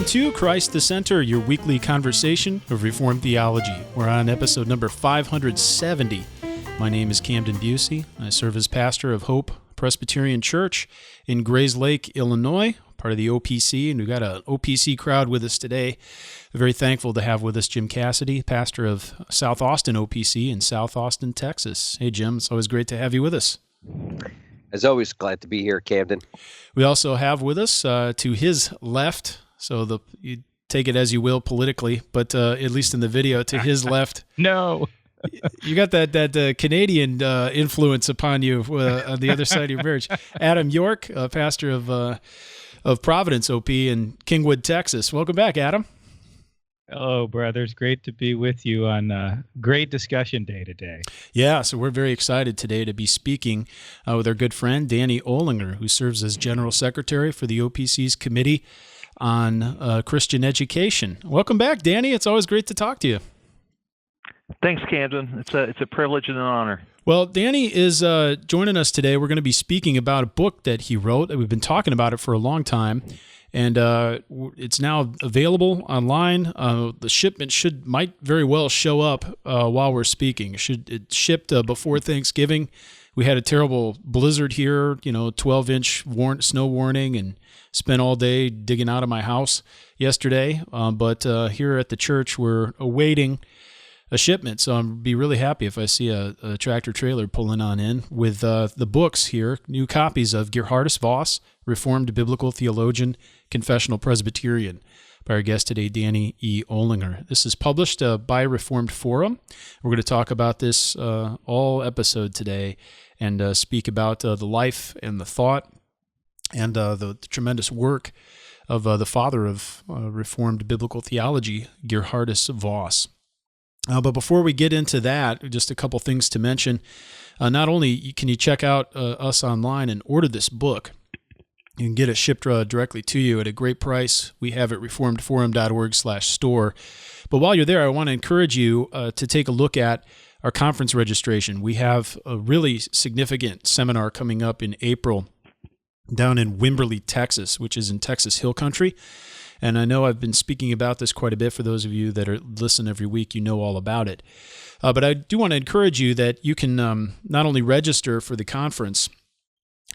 to Christ the Center, your weekly conversation of Reformed theology. We're on episode number 570. My name is Camden Bossy. I serve as pastor of Hope Presbyterian Church in Grays Lake, Illinois, part of the OPC, and we've got an OPC crowd with us today. We're very thankful to have with us Jim Cassidy, pastor of South Austin OPC in South Austin, Texas. Hey, Jim, it's always great to have you with us. As always, glad to be here, Camden. We also have with us, to his left, so you take it as you will politically, but at least in the video, to his left. No. You got that Canadian influence upon you on the other side of your marriage. Adam York, pastor of Providence OP in Kingwood, Texas. Welcome back, Adam. Hello, brothers. Great to be with you on a great discussion day today. Yeah, so we're very excited today to be speaking with our good friend, Danny Olinger, who serves as General Secretary for the OPC's Committee on Christian Education. Welcome back, Danny. It's always great to talk to you. Thanks, Camden. It's a privilege and an honor. Well, Danny is joining us today. We're going to be speaking about a book that he wrote. We've been talking about it for a long time, and it's now available online. The shipment might very well show up while we're speaking. It shipped before Thanksgiving. We had a terrible blizzard here, 12-inch snow warning, and spent all day digging out of my house yesterday. But here at the church, we're awaiting a shipment, so I'll be really happy if I see a tractor trailer pulling on in with the books here, new copies of Geerhardus Voss, Reformed Biblical Theologian, Confessional Presbyterian, by our guest today, Danny E. Olinger. This is published by Reformed Forum. We're going to talk about this all episode today and speak about the life and the thought and the tremendous work of the father of Reformed Biblical Theology, Geerhardus Voss. But before we get into that, just a couple things to mention. Not only can you check out us online and order this book, you can get it shipped directly to you at a great price. We have it reformedforum.org/store. But while you're there, I want to encourage you to take a look at our conference registration. We have a really significant seminar coming up in April down in Wimberley, Texas, which is in Texas Hill Country. And I know I've been speaking about this quite a bit. For those of you that listen every week, you know all about it. But I do want to encourage you that you can not only register for the conference,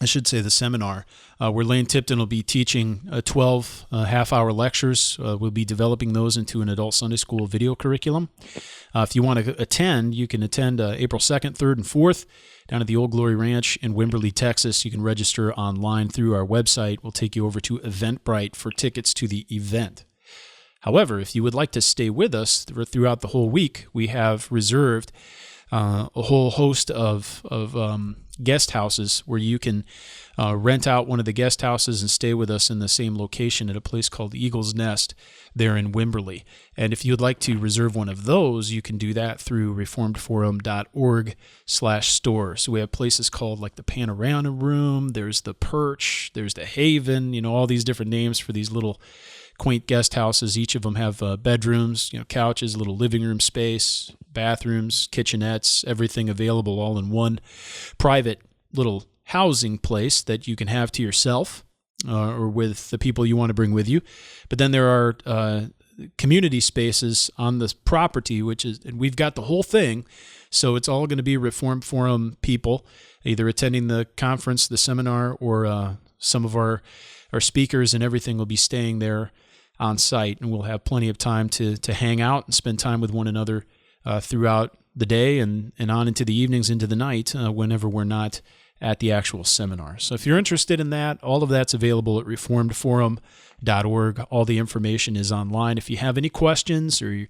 I should say the seminar, where Lane Tipton will be teaching 12 half-hour lectures. We'll be developing those into an adult Sunday school video curriculum. If you want to attend, you can attend April 2nd, 3rd, and 4th down at the Old Glory Ranch in Wimberley, Texas. You can register online through our website. We'll take you over to Eventbrite for tickets to the event. However, if you would like to stay with us throughout the whole week, we have reserved a whole host of guest houses where you can rent out one of the guest houses and stay with us in the same location at a place called Eagle's Nest there in Wimberley. And if you'd like to reserve one of those, you can do that through reformedforum.org/store. So we have places called like the Panorama Room, there's the Perch, there's the Haven, all these different names for these little quaint guest houses. Each of them have bedrooms, couches, little living room space, bathrooms, kitchenettes, everything available all in one private little housing place that you can have to yourself or with the people you want to bring with you. But then there are community spaces on this property, and we've got the whole thing. So it's all going to be Reformed Forum people, either attending the conference, the seminar, or some of our speakers and everything will be staying there on site, and we'll have plenty of time to hang out and spend time with one another throughout the day and on into the evenings, into the night, whenever we're not at the actual seminar. So if you're interested in that, all of that's available at reformedforum.org. All the information is online. If you have any questions, or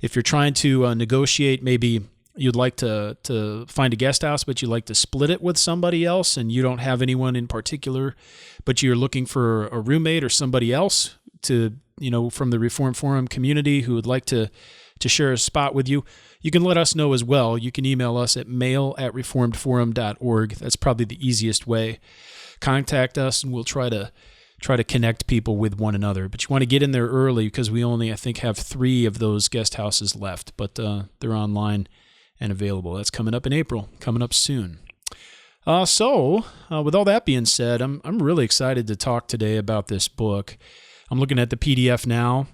if you're trying to negotiate, maybe you'd like to find a guest house, but you'd like to split it with somebody else, and you don't have anyone in particular, but you're looking for a roommate or somebody else to, from the Reformed Forum community who would like to share a spot with you, you can let us know as well. You can email us at mail@reformedforum.org. That's probably the easiest way. Contact us, and we'll try to connect people with one another. But you want to get in there early because we only, I think, have 3 of those guest houses left, but they're online and available. That's coming up in April, coming up soon. So with all that being said, I'm really excited to talk today about this book. I'm looking at the PDF now.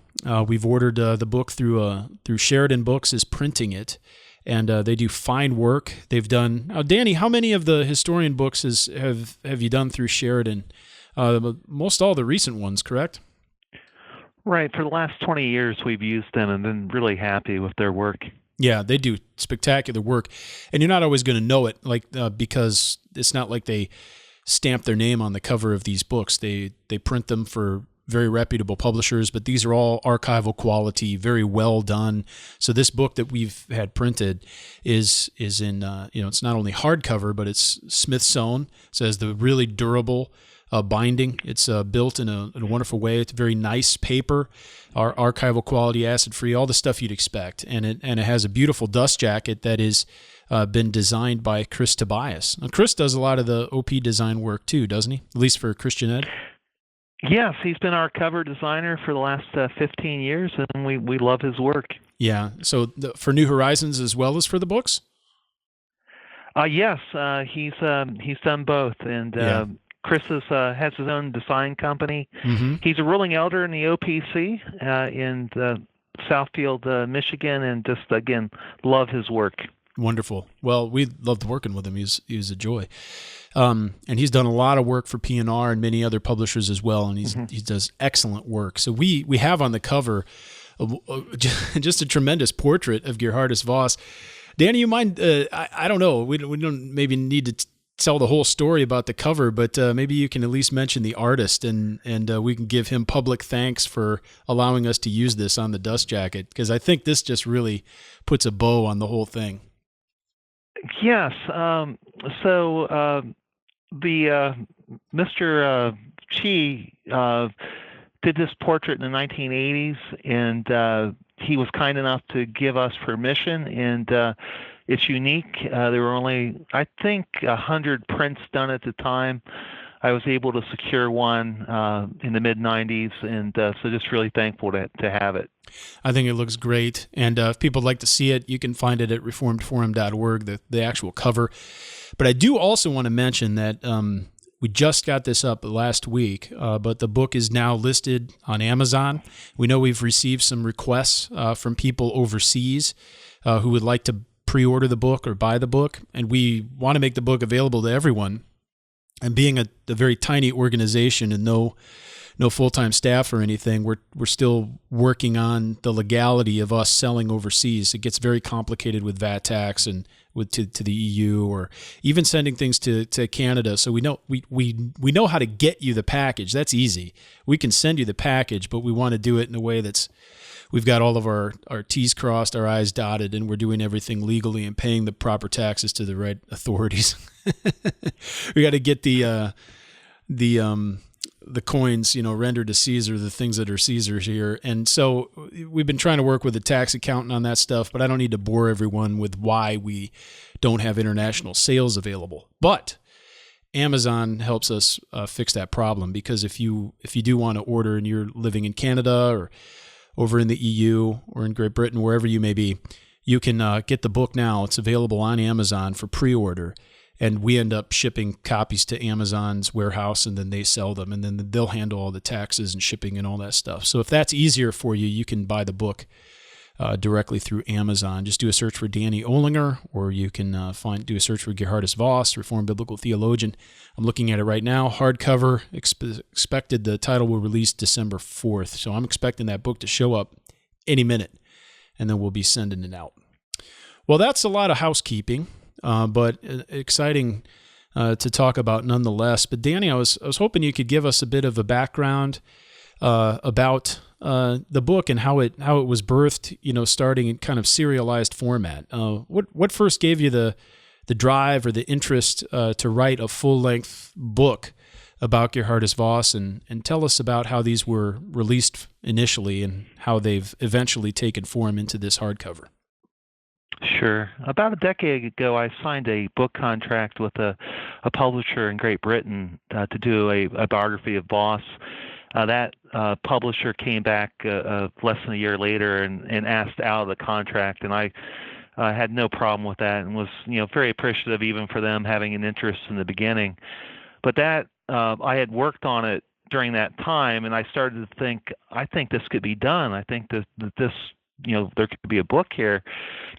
We've ordered the book through Sheridan Books is printing it, and they do fine work. They've done. Danny, how many of the historian books have you done through Sheridan? Most all the recent ones, correct? Right. For the last 20 years, we've used them and been really happy with their work. Yeah, they do spectacular work, and you're not always going to know it, because it's not like they stamp their name on the cover of these books. They print them for very reputable publishers, but these are all archival quality, very well done. So this book that we've had printed is in it's not only hardcover, but it's Smith sewn. So it has the really durable binding. It's built in a wonderful way. It's very nice paper, archival quality, acid free, all the stuff you'd expect, and it has a beautiful dust jacket that is been designed by Chris Tobias. Now, Chris does a lot of the OP design work too, doesn't he? At least for Christian Ed. Yes, he's been our cover designer for the last 15 years, and we love his work. Yeah. So for New Horizons as well as for the books. Yes, he's done both, and Chris has his own design company. Mm-hmm. He's a ruling elder in the OPC in Southfield, Michigan, and just again love his work. Wonderful. Well, we loved working with him. He's a joy. And he's done a lot of work for P&R and many other publishers as well, and he does excellent work. So we have on the cover just a tremendous portrait of Geerhardus Voss. Danny, you mind? I don't know. We don't maybe need to tell the whole story about the cover, but maybe you can at least mention the artist, and we can give him public thanks for allowing us to use this on the dust jacket, because I think this just really puts a bow on the whole thing. Yes. So the Mr. Chi did this portrait in the 1980s, and he was kind enough to give us permission, and it's unique. There were only, I think, 100 prints done at the time. I was able to secure one in the mid-90s, and so just really thankful to have it. I think it looks great, and if people would like to see it, you can find it at reformedforum.org, the actual cover. But I do also want to mention that we just got this up last week, but the book is now listed on Amazon. We know we've received some requests from people overseas who would like to pre-order the book or buy the book, and we want to make the book available to everyone. And being a very tiny organization and no full-time staff or anything, we're still working on the legality of us selling overseas. It gets very complicated with VAT tax and to the EU, or even sending things to Canada. So we know how to get you the package. That's easy. We can send you the package, but we want to do it in a way that's we've got all of our T's crossed, our I's dotted, and we're doing everything legally and paying the proper taxes to the right authorities. We got to get the coins, rendered to Caesar, the things that are Caesar's here. And so we've been trying to work with a tax accountant on that stuff, but I don't need to bore everyone with why we don't have international sales available. But Amazon helps us fix that problem, because if you do want to order and you're living in Canada or over in the EU or in Great Britain, wherever you may be, you can get the book now. It's available on Amazon for pre-order, and we end up shipping copies to Amazon's warehouse, and then they sell them, and then they'll handle all the taxes and shipping and all that stuff. So if that's easier for you, you can buy the book directly through Amazon. Just do a search for Danny Olinger, or you can do a search for Geerhardus Voss, Reformed Biblical Theologian. I'm looking at it right now. Hardcover, expected the title will release December 4th. So I'm expecting that book to show up any minute, and then we'll be sending it out. Well, that's a lot of housekeeping, but exciting to talk about nonetheless. But Danny, I was hoping you could give us a bit of a background about the book and how it was birthed, starting in kind of serialized format. What first gave you the drive or the interest to write a full-length book about Geerhardus Voss, and tell us about how these were released initially and how they've eventually taken form into this hardcover? Sure. About a decade ago, I signed a book contract with a publisher in Great Britain to do a biography of Voss. That publisher came back less than a year later and asked out of the contract, and I had no problem with that, and was very appreciative even for them having an interest in the beginning. But that I had worked on it during that time, and I started to think, I think this could be done. I think that this, there could be a book here.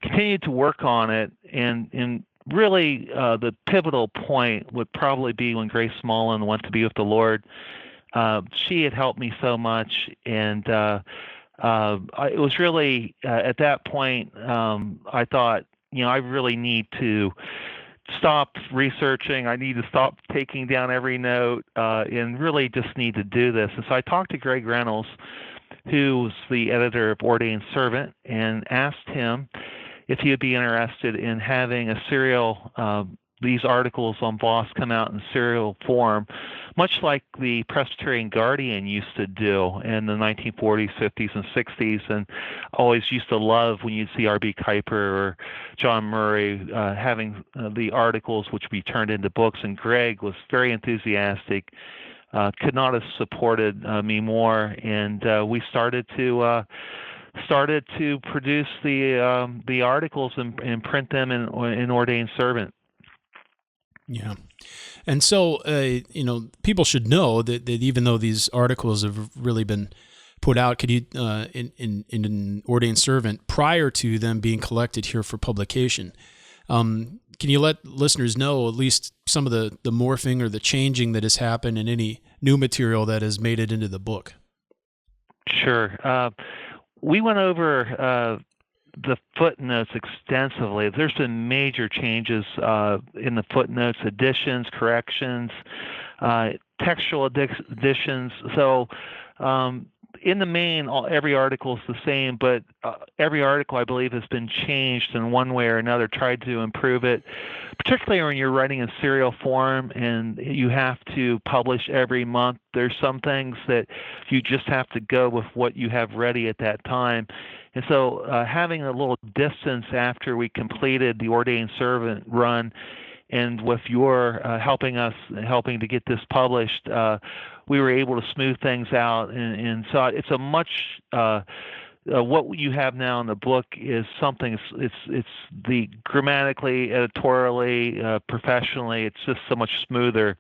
Continued to work on it, and really the pivotal point would probably be when Grace Smallin went to be with the Lord. She had helped me so much, and it was really at that point I thought, I really need to stop researching. I need to stop taking down every note, and really just need to do this. And so I talked to Greg Reynolds, who was the editor of Ordained Servant, and asked him if he would be interested in having a serial, these articles on Voss come out in serial form, much like the Presbyterian Guardian used to do in the 1940s, 50s, and 60s, and always used to love when you'd see R.B. Kuiper or John Murray having the articles which would be turned into books, and Greg was very enthusiastic, could not have supported me more, and we started to produce the articles and print them in Ordained Servant. Yeah. And so, people should know that even though these articles have really been put out, could you, in Ordained Servant, prior to them being collected here for publication, can you let listeners know at least some of the morphing or the changing that has happened in any new material that has made it into the book? Sure. We went over the footnotes extensively. There's been major changes in the footnotes, additions, corrections, textual additions. So in the main, every article is the same, but every article, I believe, has been changed in one way or another, tried to improve it, particularly when you're writing in serial form and you have to publish every month. There's some things that you just have to go with what you have ready at that time. And so having a little distance after we completed the Ordained Servant run, and with your helping to get this published, we were able to smooth things out. And so it's a much, what you have now in the book is something, it's the grammatically, editorially, professionally, it's just so much smoother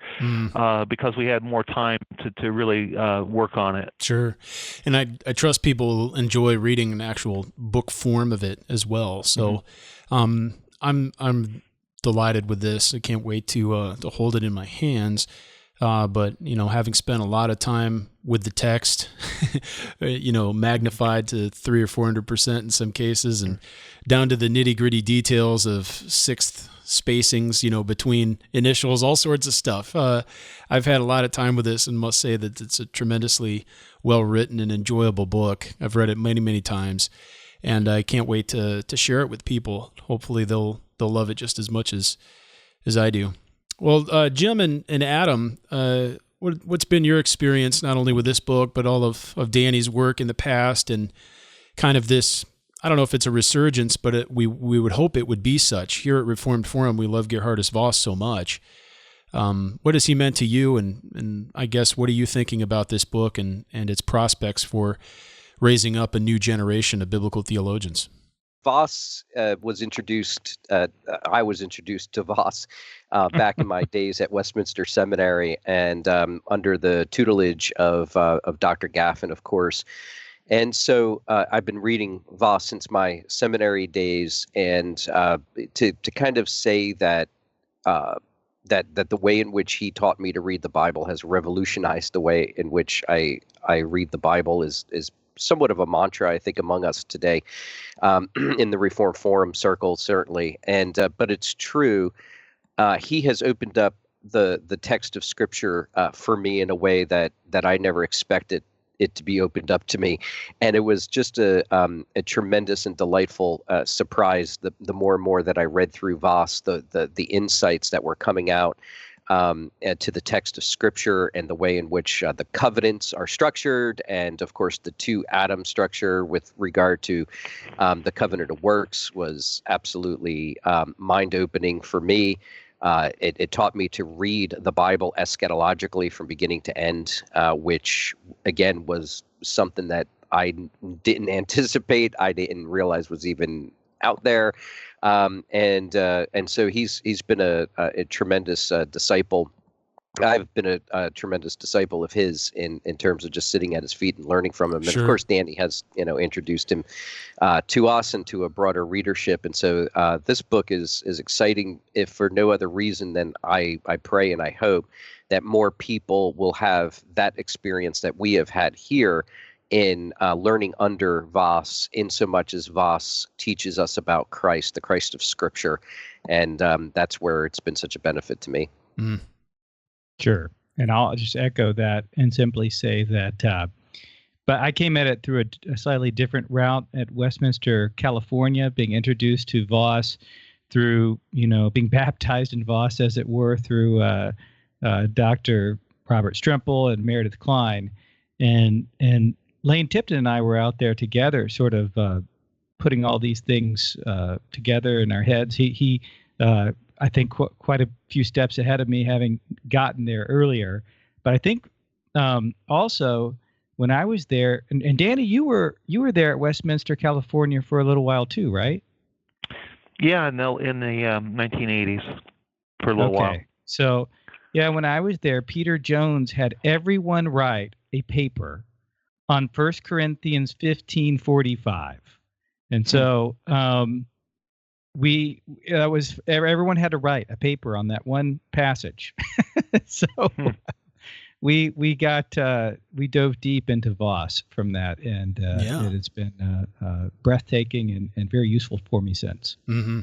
because we had more time to really work on it. Sure. And I trust people will enjoy reading an actual book form of it as well. So I'm delighted with this. I can't wait to hold it in my hands. But, having spent a lot of time with the text, magnified to 300 or 400% in some cases, and down to the nitty gritty details of sixth spacings, between initials, all sorts of stuff. I've had a lot of time with this and must say that it's a tremendously well written and enjoyable book. I've read it many, many times, and I can't wait to share it with people. Hopefully they'll love it just as much as I do. Well, Jim and Adam, what's been your experience not only with this book, but all of Danny's work in the past, and kind of this, I don't know if it's a resurgence, but we would hope it would be such. Here at Reformed Forum, we love Geerhardus Voss so much. What has he meant to you, and I guess what are you thinking about this book and its prospects for raising up a new generation of biblical theologians? Voss was introduced, I was introduced to Voss back in my days at Westminster Seminary, and under the tutelage of Dr. Gaffin, of course. And so I've been reading Voss since my seminary days, and to kind of say that the way in which he taught me to read the Bible has revolutionized the way in which I read the Bible is somewhat of a mantra, I think, among us today, in the Reformed Forum circle, certainly. And but it's true. He has opened up the text of Scripture for me in a way that I never expected it to be opened up to me, and it was just a tremendous and delightful surprise. The more and more that I read through Voss, the insights that were coming out to the text of Scripture, and the way in which the covenants are structured, and of course the two Adam structure with regard to the covenant of works was absolutely mind-opening for me. It taught me to read the Bible eschatologically from beginning to end, which again was something that I didn't anticipate. I didn't realize was even out there. And so he's been a tremendous disciple I've been a tremendous disciple of his in terms of just sitting at his feet and learning from him. And Sure. of course, Danny has, introduced him to us and to a broader readership. And so this book is exciting, if for no other reason than I pray and I hope that more people will have that experience that we have had here in learning under Voss, in so much as Voss teaches us about Christ, the Christ of Scripture. And that's where it's been such a benefit to me. Mm. Sure. And I'll just echo that and simply say that, but I came at it through a slightly different route at Westminster, California, being introduced to Voss through, being baptized in Voss, as it were, through Dr. Robert Stremple and Meredith Klein. And Lane Tipton and I were out there together, sort of putting all these things together in our heads. He I think quite a few steps ahead of me, having gotten there earlier. But I think also when I was there, and Danny, you were there at Westminster, California for a little while too, right? Yeah, no, in the 1980s for a little while. So, yeah, when I was there, Peter Jones had everyone write a paper on 1 Corinthians 15:45, and so everyone had to write a paper on that one passage. So we dove deep into Voss from that, and it has been breathtaking and very useful for me since. Mm-hmm.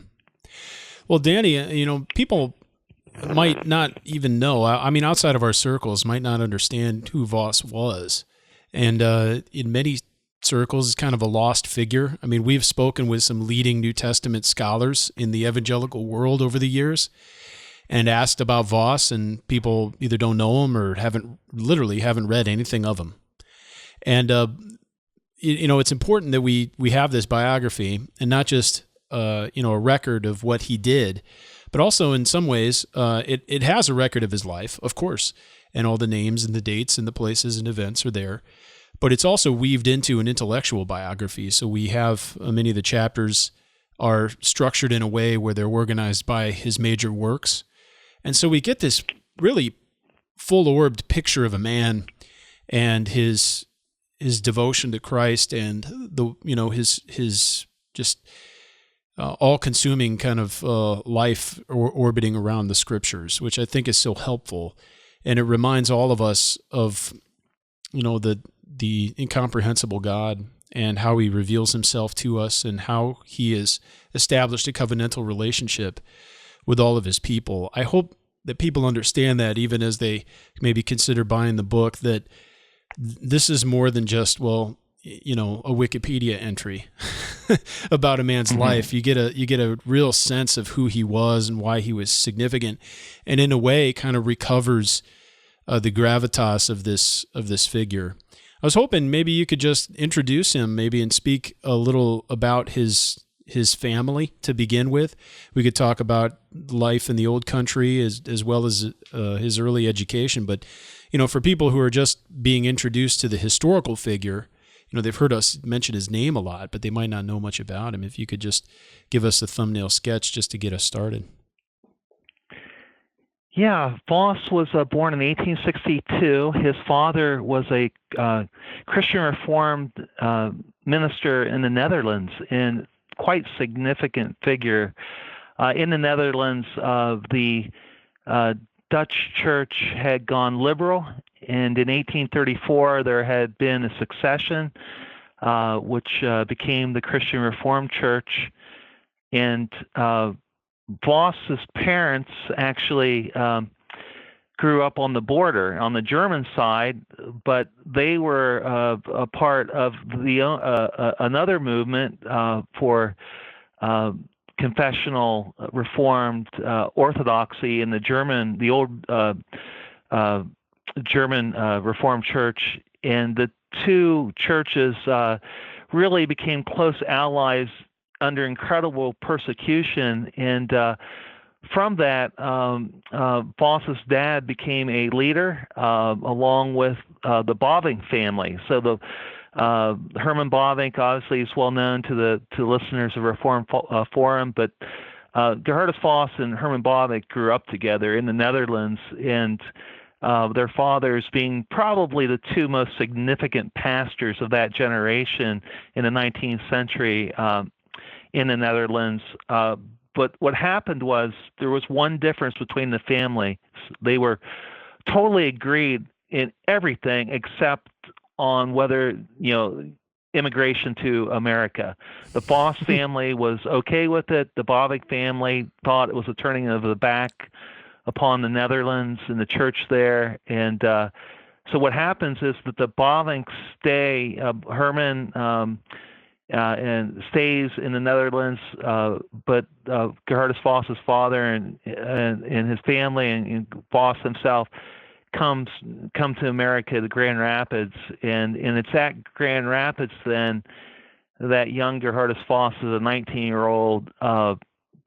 Well, Danny, people might not even know. I mean, outside of our circles, might not understand who Voss was, and in many circles is kind of a lost figure. I mean, we've spoken with some leading New Testament scholars in the evangelical world over the years and asked about Voss, and people either don't know him or haven't read anything of him. And, it's important that we have this biography, and not just, a record of what he did, but also in some ways, it has a record of his life, of course, and all the names and the dates and the places and events are there. But it's also weaved into an intellectual biography. So we have many of the chapters are structured in a way where they're organized by his major works. And so we get this really full-orbed picture of a man and his devotion to Christ and his just all-consuming kind of life orbiting around the Scriptures, which I think is so helpful. And it reminds all of us of, the incomprehensible God and how he reveals himself to us and how he has established a covenantal relationship with all of his people. I hope that people understand that, even as they maybe consider buying the book, that this is more than just, a Wikipedia entry about a man's life. You get a real sense of who he was and why he was significant, and in a way kind of recovers the gravitas of this figure. I was hoping maybe you could just introduce him maybe and speak a little about his family to begin with. We could talk about life in the old country as well as his early education. But, for people who are just being introduced to the historical figure, they've heard us mention his name a lot, but they might not know much about him. If you could just give us a thumbnail sketch just to get us started. Yeah, Voss was born in 1862. His father was a Christian Reformed minister in the Netherlands, and quite significant figure. In the Netherlands, the Dutch church had gone liberal, and in 1834 there had been a succession, which became the Christian Reformed Church. And Voss's parents actually grew up on the border, on the German side, but they were a part of the another movement for confessional Reformed orthodoxy in the old German Reformed Church, and the two churches really became close allies under incredible persecution, and from that, Voss's dad became a leader along with the Bavinck family. So the Herman Bavinck obviously is well known to listeners of Reform Forum, but Geerhardus Voss and Herman Bavinck grew up together in the Netherlands, and their fathers being probably the two most significant pastors of that generation in the 19th century in the Netherlands. But what happened was there was one difference between the family. They were totally agreed in everything except on whether, immigration to America. The Voss family was okay with it. The Bovic family thought it was a turning of the back upon the Netherlands and the church there. And so what happens is that the Bovics stay, Herman and stays in the Netherlands, but Geerhardus Voss's father and his family and Voss himself come to America, the Grand Rapids, and it's at Grand Rapids then that young Geerhardus Voss, as a 19-year-old,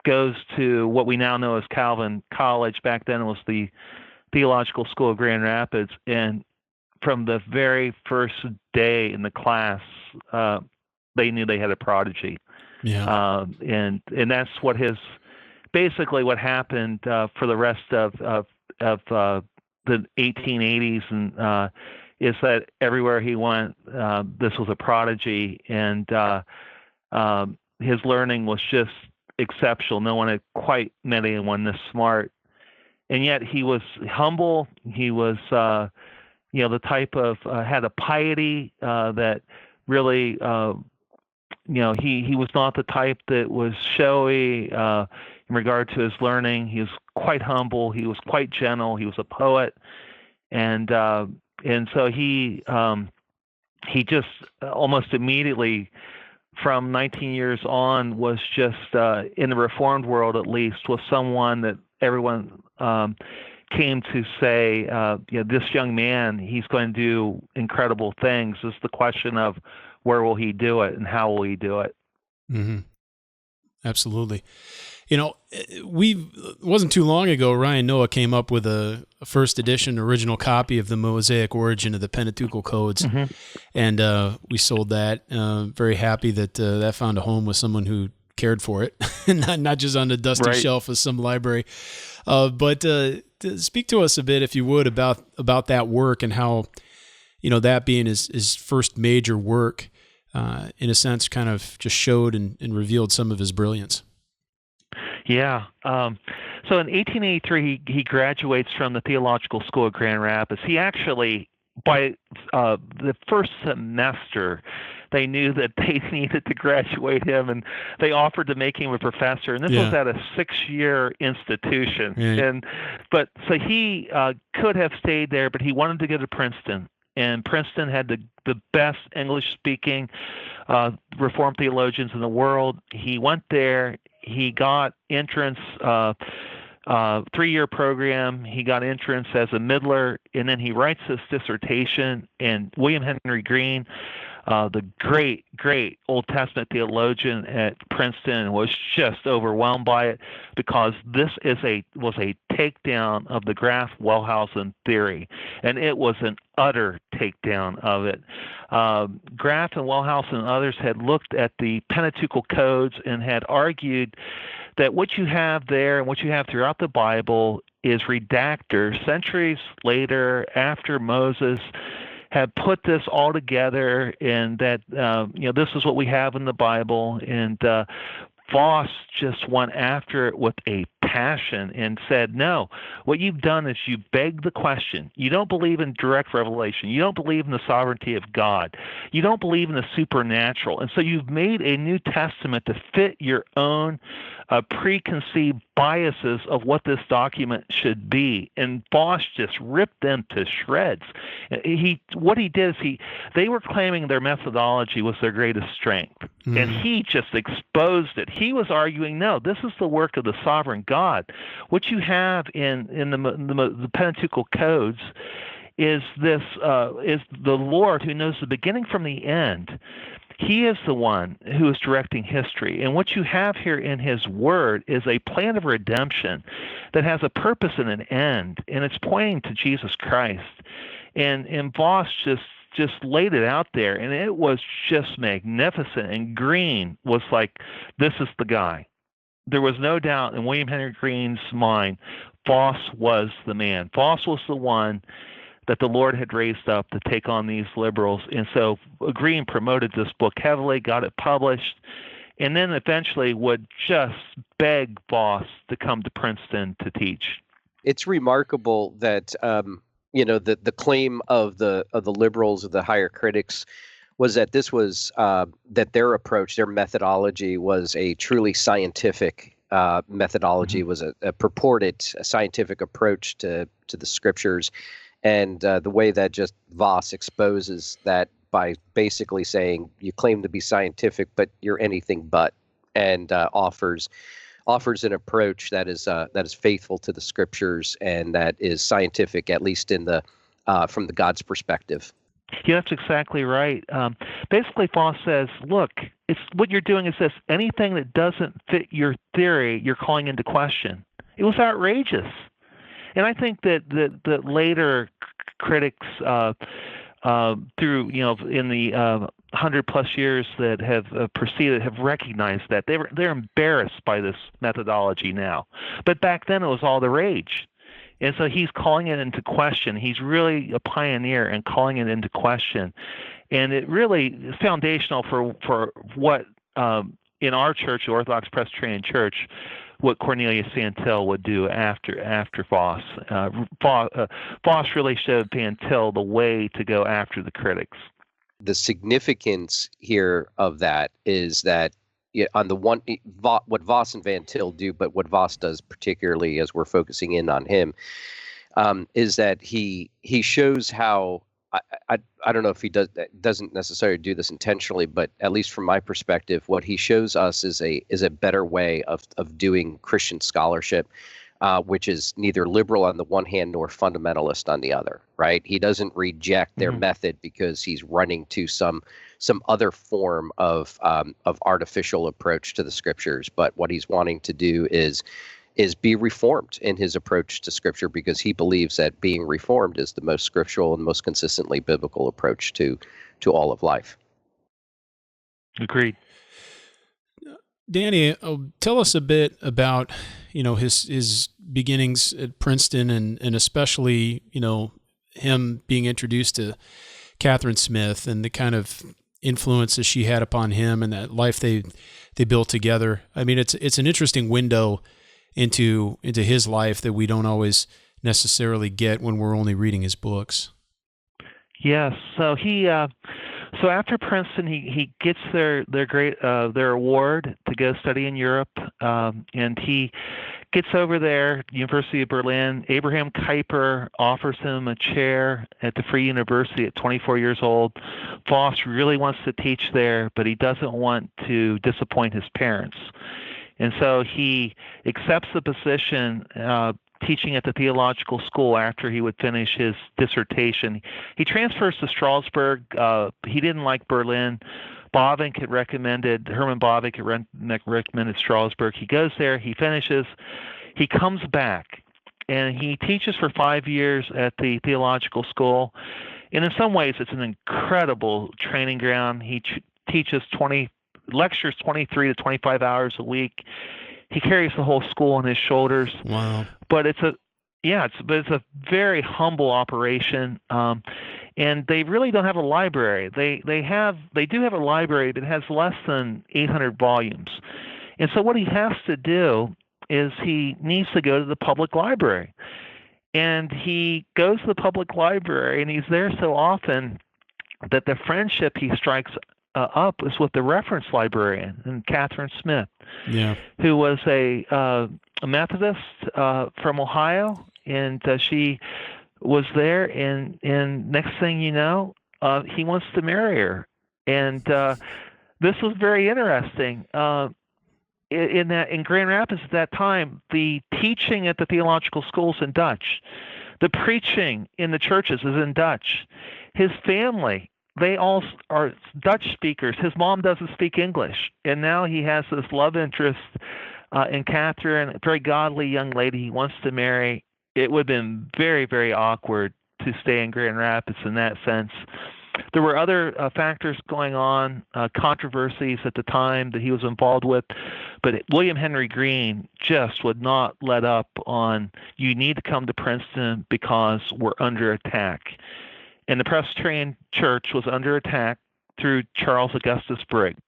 goes to what we now know as Calvin College. Back then it was the Theological School of Grand Rapids, and from the very first day in the class, they knew they had a prodigy. Yeah. And that's what basically what happened for the rest of the 1880s, and is that everywhere he went, this was a prodigy, and his learning was just exceptional. No one had quite met anyone this smart, and yet he was humble. He was, the type of had a piety that really, he was not the type that was showy in regard to his learning. He was quite humble. He was quite gentle. He was a poet, and so he just almost immediately, from 19 years on, was just in the Reformed world at least, was someone that everyone came to say, this young man, he's going to do incredible things. It's the question of where will he do it and how will he do it? Mm-hmm. Absolutely. It wasn't too long ago, Ryan Noah came up with a first edition original copy of the Mosaic Origin of the Pentateuchal Codes, Mm-hmm. and we sold that. Very happy that that found a home with someone who cared for it, not just on the dusty shelf of some library. But speak to us a bit, if you would, about that work and how, that being his first major work, in a sense, kind of just showed and revealed some of his brilliance. Yeah. So in 1883, he graduates from the Theological School of Grand Rapids. He actually, by the first semester, they knew that they needed to graduate him, and they offered to make him a professor. And this was at a 6-year institution. Right. So he could have stayed there, but he wanted to go to Princeton. And Princeton had the best English-speaking Reformed theologians in the world. He went there. He got entrance, 3-year program. He got entrance as a middler, and then he writes his dissertation. And William Henry Green, the great, great Old Testament theologian at Princeton, was just overwhelmed by it, because this was a takedown of the Graff-Wellhausen theory, and it was an utter takedown of it. Graff and Wellhausen and others had looked at the Pentateuchal Codes and had argued that what you have there and what you have throughout the Bible is redactors. Centuries later, after Moses have put this all together, and that this is what we have in the Bible. And Voss just went after it with a passion and said, no, what you've done is you begged the question. You don't believe in direct revelation. You don't believe in the sovereignty of God. You don't believe in the supernatural. And so you've made a New Testament to fit your own preconceived biases of what this document should be. And Voss just ripped them to shreds. What he did is they were claiming their methodology was their greatest strength. Mm-hmm. And he just exposed it. He was arguing, no, this is the work of the sovereign God. What you have in the Pentateuchal Codes is this is the Lord who knows the beginning from the end. He is the one who is directing history. And what you have here in his word is a plan of redemption that has a purpose and an end, and it's pointing to Jesus Christ. And Voss just laid it out there, and it was just magnificent. And Green was like, this is the guy. There was no doubt in William Henry Green's mind, Voss was the man. Voss was the one that the Lord had raised up to take on these liberals. And so Green promoted this book heavily, got it published, and then eventually would just beg Voss to come to Princeton to teach. It's remarkable that the claim of the liberals, of the higher critics, was that this was that their approach, their methodology was a truly scientific methodology, was a purported scientific approach to the scriptures, and the way that just Voss exposes that by basically saying you claim to be scientific, but you're anything but, and offers an approach that is faithful to the scriptures and that is scientific, at least in the from the God's perspective. Yeah, that's exactly right. Basically, Voss says, look, it's what you're doing is this: anything that doesn't fit your theory, you're calling into question. It was outrageous, and I think that later critics through in the 100+ years that have preceded have recognized that they're embarrassed by this methodology now, but back then it was all the rage. And so he's calling it into question. He's really a pioneer in calling it into question. And it really is foundational for what in our church, the Orthodox Presbyterian Church, what Cornelius Santil would do after Voss. Voss really showed Van Til the way to go after the critics. The significance here of that is that on the one, what Voss and Van Til do, but what Voss does particularly, as we're focusing in on him, is that he shows how I don't know if he doesn't necessarily do this intentionally, but at least from my perspective, what he shows us is a better way of doing Christian scholarship, which is neither liberal on the one hand nor fundamentalist on the other. Right? He doesn't reject their method because he's running to some other form of artificial approach to the scriptures, but what he's wanting to do is be reformed in his approach to scripture, because he believes that being reformed is the most scriptural and most consistently biblical approach to all of life. Agreed. Danny, tell us a bit about his beginnings at Princeton and especially him being introduced to Catherine Smith and the kind of influences she had upon him and that life they built together. I mean, it's an interesting window into his life that we don't always necessarily get when we're only reading his books. Yes. So so after Princeton, he gets their award to go study in Europe, and he gets over there, University of Berlin. Abraham Kuyper offers him a chair at the Free University at 24 years old. Voss really wants to teach there, but he doesn't want to disappoint his parents. And so he accepts the position teaching at the theological school after he would finish his dissertation. He transfers to Strasbourg. He didn't like Berlin. Herman Bavinck had recommended Strasbourg. He goes there, he finishes, he comes back, and he teaches for 5 years at the theological school. And in some ways, it's an incredible training ground. He lectures 23 to 25 hours a week. He carries the whole school on his shoulders. Wow! But it's a very humble operation. And they really don't have a library. They do have a library, but it has less than 800 volumes. And so what he has to do is he needs to go to the public library. And he goes to the public library, and he's there so often that the friendship he strikes up is with the reference librarian, and Catherine Smith, who was a Methodist from Ohio, and she was there, and next thing you know, he wants to marry her. And this was very interesting. In Grand Rapids at that time, the teaching at the theological schools in Dutch. The preaching in the churches is in Dutch. His family, they all are Dutch speakers. His mom doesn't speak English. And now he has this love interest in Catherine, a very godly young lady he wants to marry. It would have been very, very awkward to stay in Grand Rapids in that sense. There were other factors going on, controversies at the time that he was involved with. But William Henry Green just would not let up on, you need to come to Princeton because we're under attack. And the Presbyterian Church was under attack through Charles Augustus Briggs.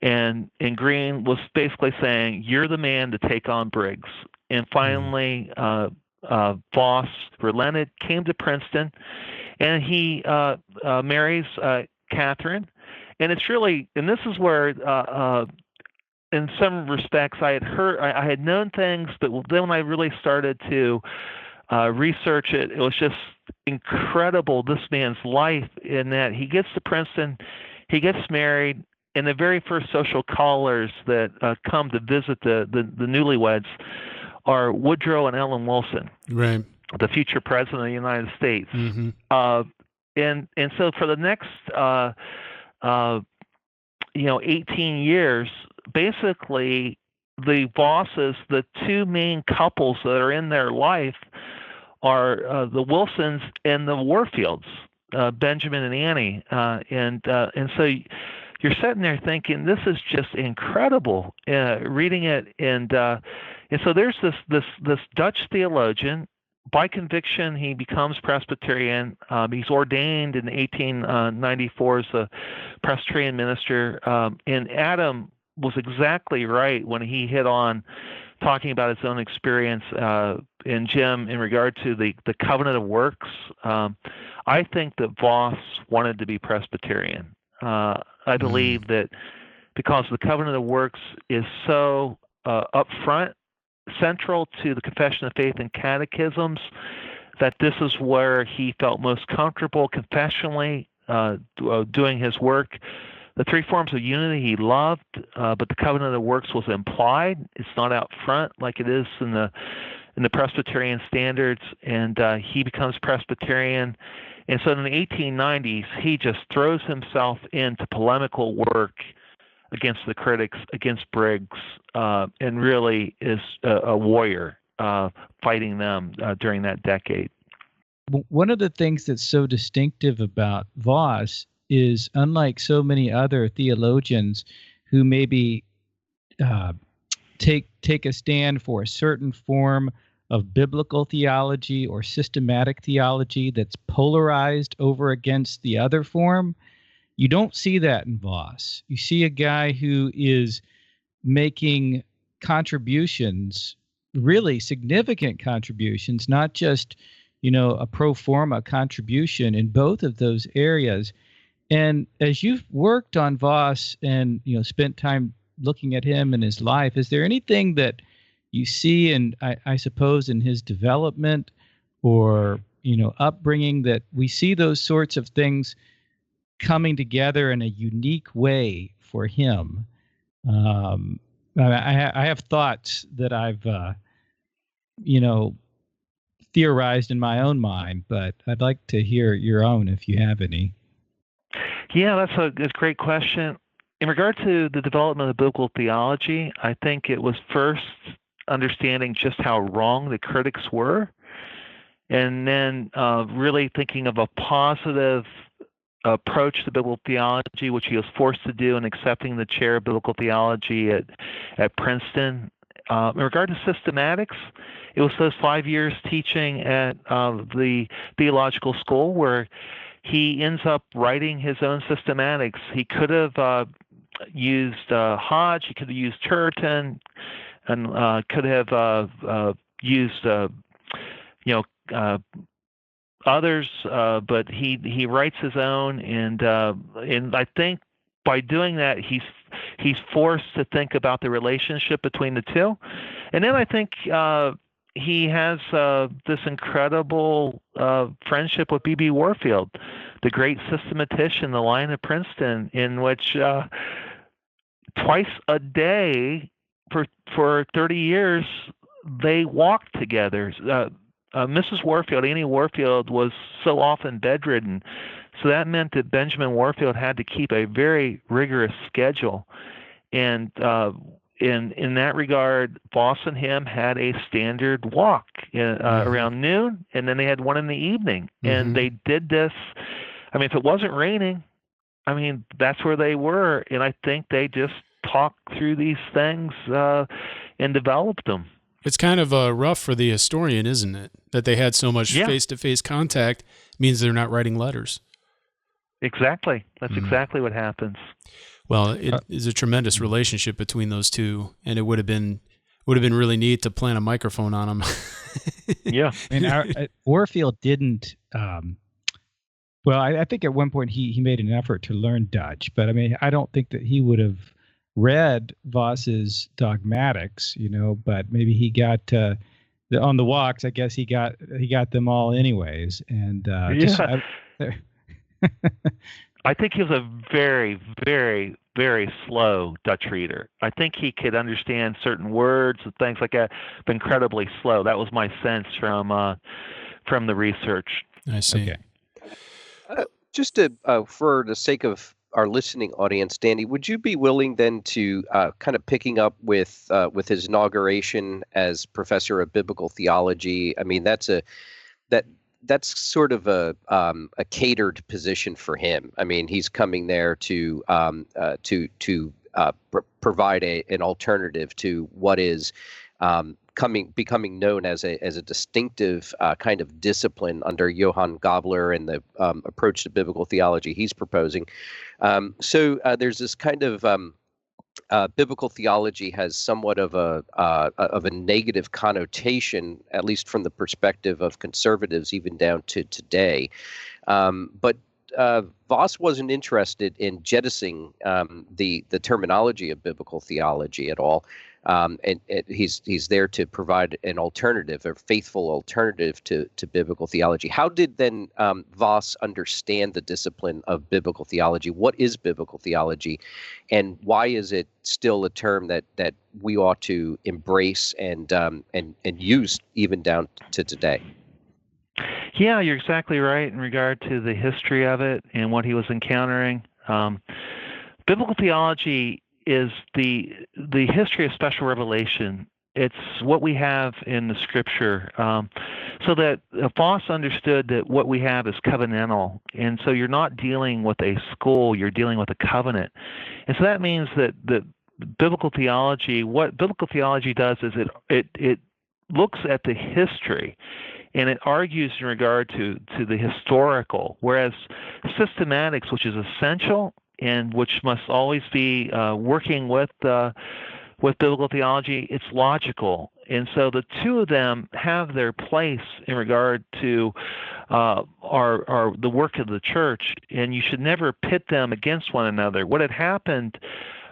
And Green was basically saying, you're the man to take on Briggs. And finally, Voss relented, came to Princeton, and he marries Catherine. And it's really, and this is where, in some respects, I had known things, but then when I really started to research it, it was just incredible, this man's life, in that he gets to Princeton, he gets married, and the very first social callers that come to visit the newlyweds are Woodrow and Ellen Wilson, right, the future president of the United States. Mm-hmm. And so for the next 18 years, basically the Vosses, the two main couples that are in their life are the Wilsons and the Warfields, Benjamin and Annie, and so you're sitting there thinking, this is just incredible, reading it, and so there's this Dutch theologian. By conviction, he becomes Presbyterian. He's ordained in 1894 as a Presbyterian minister, and Adam was exactly right when he hit on talking about his own experience, and Jim, in regard to the covenant of works. I think that Voss wanted to be Presbyterian. I believe that because the covenant of works is so upfront, central to the Confession of Faith and catechisms, that this is where he felt most comfortable confessionally doing his work. The three forms of unity he loved, but the covenant of works was implied. It's not out front like it is in the Presbyterian standards, and he becomes Presbyterian. And so in the 1890s, he just throws himself into polemical work against the critics, against Briggs, and really is a warrior fighting them during that decade. One of the things that's so distinctive about Voss is, unlike so many other theologians who maybe take a stand for a certain form of biblical theology or systematic theology that's polarized over against the other form, you don't see that in Voss. You see a guy who is making contributions, really significant contributions, not just, a pro forma contribution in both of those areas. And as you've worked on Voss and, spent time looking at him and his life, is there anything that you see, and I suppose in his development or, upbringing, that we see those sorts of things coming together in a unique way for him? I have thoughts that I've, theorized in my own mind, but I'd like to hear your own if you have any. Yeah, that's a great question. In regard to the development of biblical theology, I think it was first understanding just how wrong the critics were, and then really thinking of a positive approach to biblical theology, which he was forced to do in accepting the chair of biblical theology at Princeton. In regard to systematics, it was those 5 years teaching at the theological school where he ends up writing his own systematics. He could have used Hodge, he could have used Turretin, and could have used others, but he writes his own, and I think by doing that he's forced to think about the relationship between the two. And then I think he has this incredible friendship with B.B. Warfield, the great systematician, the Lion of Princeton, in which twice a day for 30 years they walked together. Mrs. Warfield, Annie Warfield, was so often bedridden, so that meant that Benjamin Warfield had to keep a very rigorous schedule. And in that regard, Voss and him had a standard walk around noon, and then they had one in the evening. And they did this. I mean, if it wasn't raining, that's where they were. And I think they just talk through these things and developed them. It's kind of rough for the historian, isn't it? That they had so much face-to-face contact means they're not writing letters. Exactly. That's exactly what happens. Well, it is a tremendous relationship between those two, and it would have been really neat to plant a microphone on them. Yeah. And Warfield didn't. Well, I think at one point he made an effort to learn Dutch, but I mean, I don't think that he would have read Voss's dogmatics, but maybe he got on the walks. I guess he got them all anyways, and I think he was a very, very, very slow Dutch reader. I think he could understand certain words and things like that, but incredibly slow. That was my sense from the research. I see. Okay. Just for the sake of our listening audience, Danny, would you be willing then to kind of picking up with his inauguration as professor of biblical theology? I mean, that's sort of a catered position for him. I mean, he's coming there to provide an alternative to what is becoming known as a distinctive kind of discipline under Johann Gabler and the approach to biblical theology he's proposing. So there's this kind of biblical theology has somewhat of a negative connotation, at least from the perspective of conservatives, even down to today. But Voss wasn't interested in jettisoning the terminology of biblical theology at all. And he's there to provide an alternative, a faithful alternative to biblical theology. How did then Voss understand the discipline of biblical theology? What is biblical theology, and why is it still a term that we ought to embrace and use even down to today? Yeah, you're exactly right in regard to the history of it and what he was encountering. Biblical theology is the history of special revelation. It's what we have in the Scripture. So that Voss understood that what we have is covenantal, and so you're not dealing with a school, you're dealing with a covenant. And so that means that biblical theology, what biblical theology does is it looks at the history, and it argues in regard to the historical, whereas systematics, which is essential and which must always be working with biblical theology, it's logical. And so the two of them have their place in regard to the work of the church, and you should never pit them against one another. What had happened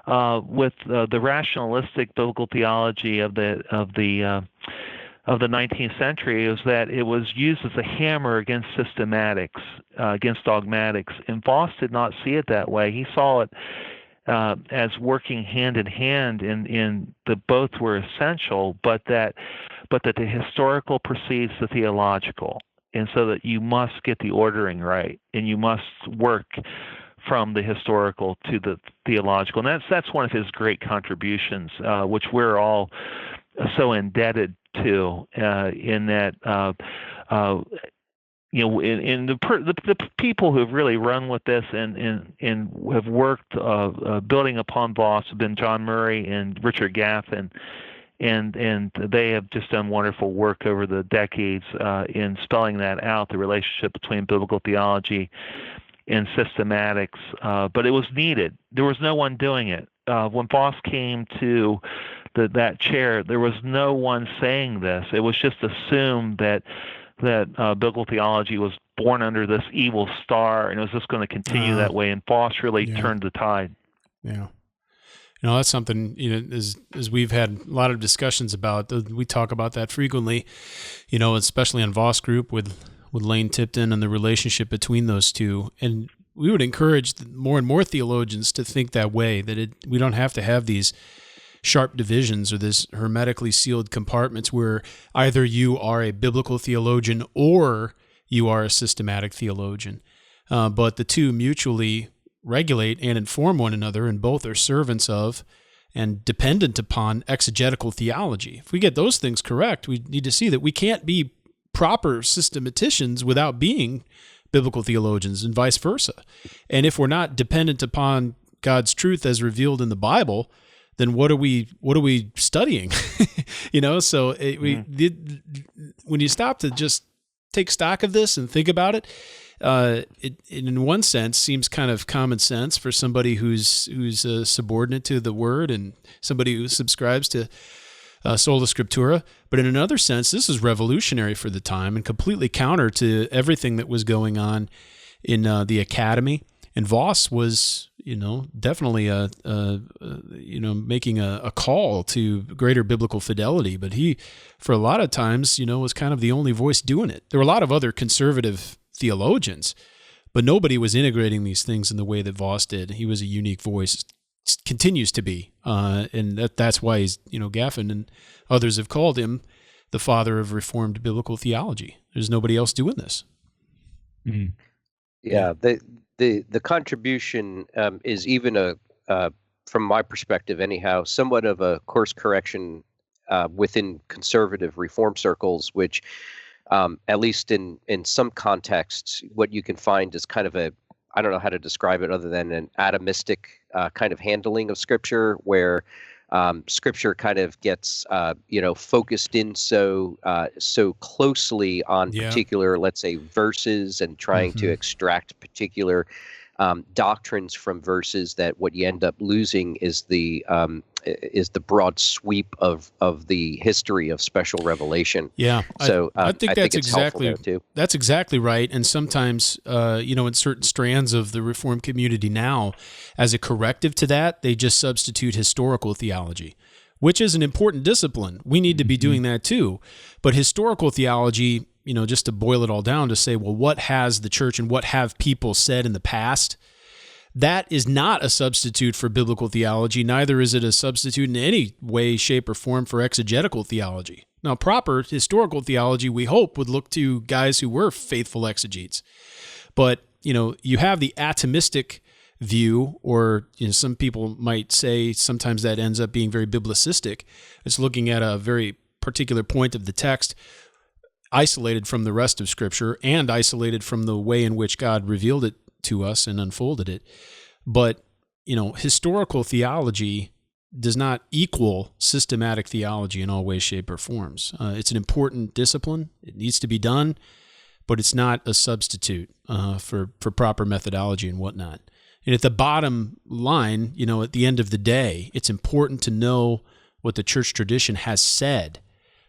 with the rationalistic biblical theology of the 19th century is that it was used as a hammer against systematics, against dogmatics. And Voss did not see it that way. He saw it as working hand in hand, in that both were essential, but that the historical precedes the theological, and so that you must get the ordering right, and you must work from the historical to the theological. And that's one of his great contributions, which we're all so indebted to, in that in the people who have really run with this and have worked building upon Voss have been John Murray and Richard Gaffin, and they have just done wonderful work over the decades in spelling that out, the relationship between biblical theology and systematics. But it was needed. There was no one doing it. When Voss came to that chair, there was no one saying this. It was just assumed that biblical theology was born under this evil star, and it was just going to continue that way. And Voss really turned the tide. Yeah, that's something as we've had a lot of discussions about. We talk about that frequently, especially on Voss Group with Lane Tipton and the relationship between those two. And we would encourage more and more theologians to think that way, that we don't have to have these sharp divisions or this hermetically sealed compartments where either you are a biblical theologian or you are a systematic theologian. But the two mutually regulate and inform one another, and both are servants of and dependent upon exegetical theology. If we get those things correct, we need to see that we can't be proper systematicians without being biblical theologians, and vice versa. And if we're not dependent upon God's truth as revealed in the Bible, then what are we studying? So when you stop to just take stock of this and think about it, it in one sense seems kind of common sense for somebody who's subordinate to the Word and somebody who subscribes to sola scriptura. But in another sense, this is revolutionary for the time and completely counter to everything that was going on in the academy. And Voss was, definitely making a call to greater biblical fidelity. But he, for a lot of times, was kind of the only voice doing it. There were a lot of other conservative theologians, but nobody was integrating these things in the way that Voss did. He was a unique voice, continues to be, and that's why he's, Gaffin and others have called him the father of Reformed biblical theology. There's nobody else doing this. Mm-hmm. Yeah, the contribution is even from my perspective anyhow, somewhat of a course correction within conservative reform circles, which at least in some contexts, what you can find is kind of I don't know how to describe it other than an atomistic kind of handling of Scripture, where Scripture kind of gets focused in so closely on particular, let's say, verses, and trying to extract particular doctrines from verses, that what you end up losing is the broad sweep of the history of special revelation. Yeah, so I think that's it's exactly too. That's exactly right. And sometimes, in certain strands of the Reformed community now, as a corrective to that, they just substitute historical theology, which is an important discipline. We need to be doing that too. But historical theology, just to boil it all down, to say, well, what has the church and what have people said in the past? That is not a substitute for biblical theology. Neither is it a substitute in any way, shape, or form for exegetical theology. Now, proper historical theology, we hope, would look to guys who were faithful exegetes. But, you have the atomistic view, or some people might say sometimes that ends up being very biblicistic. It's looking at a very particular point of the text, isolated from the rest of Scripture and isolated from the way in which God revealed it to us and unfolded it. But, historical theology does not equal systematic theology in all ways, shape, or forms. It's an important discipline. It needs to be done, but it's not a substitute for proper methodology and whatnot. And at the bottom line, at the end of the day, it's important to know what the church tradition has said.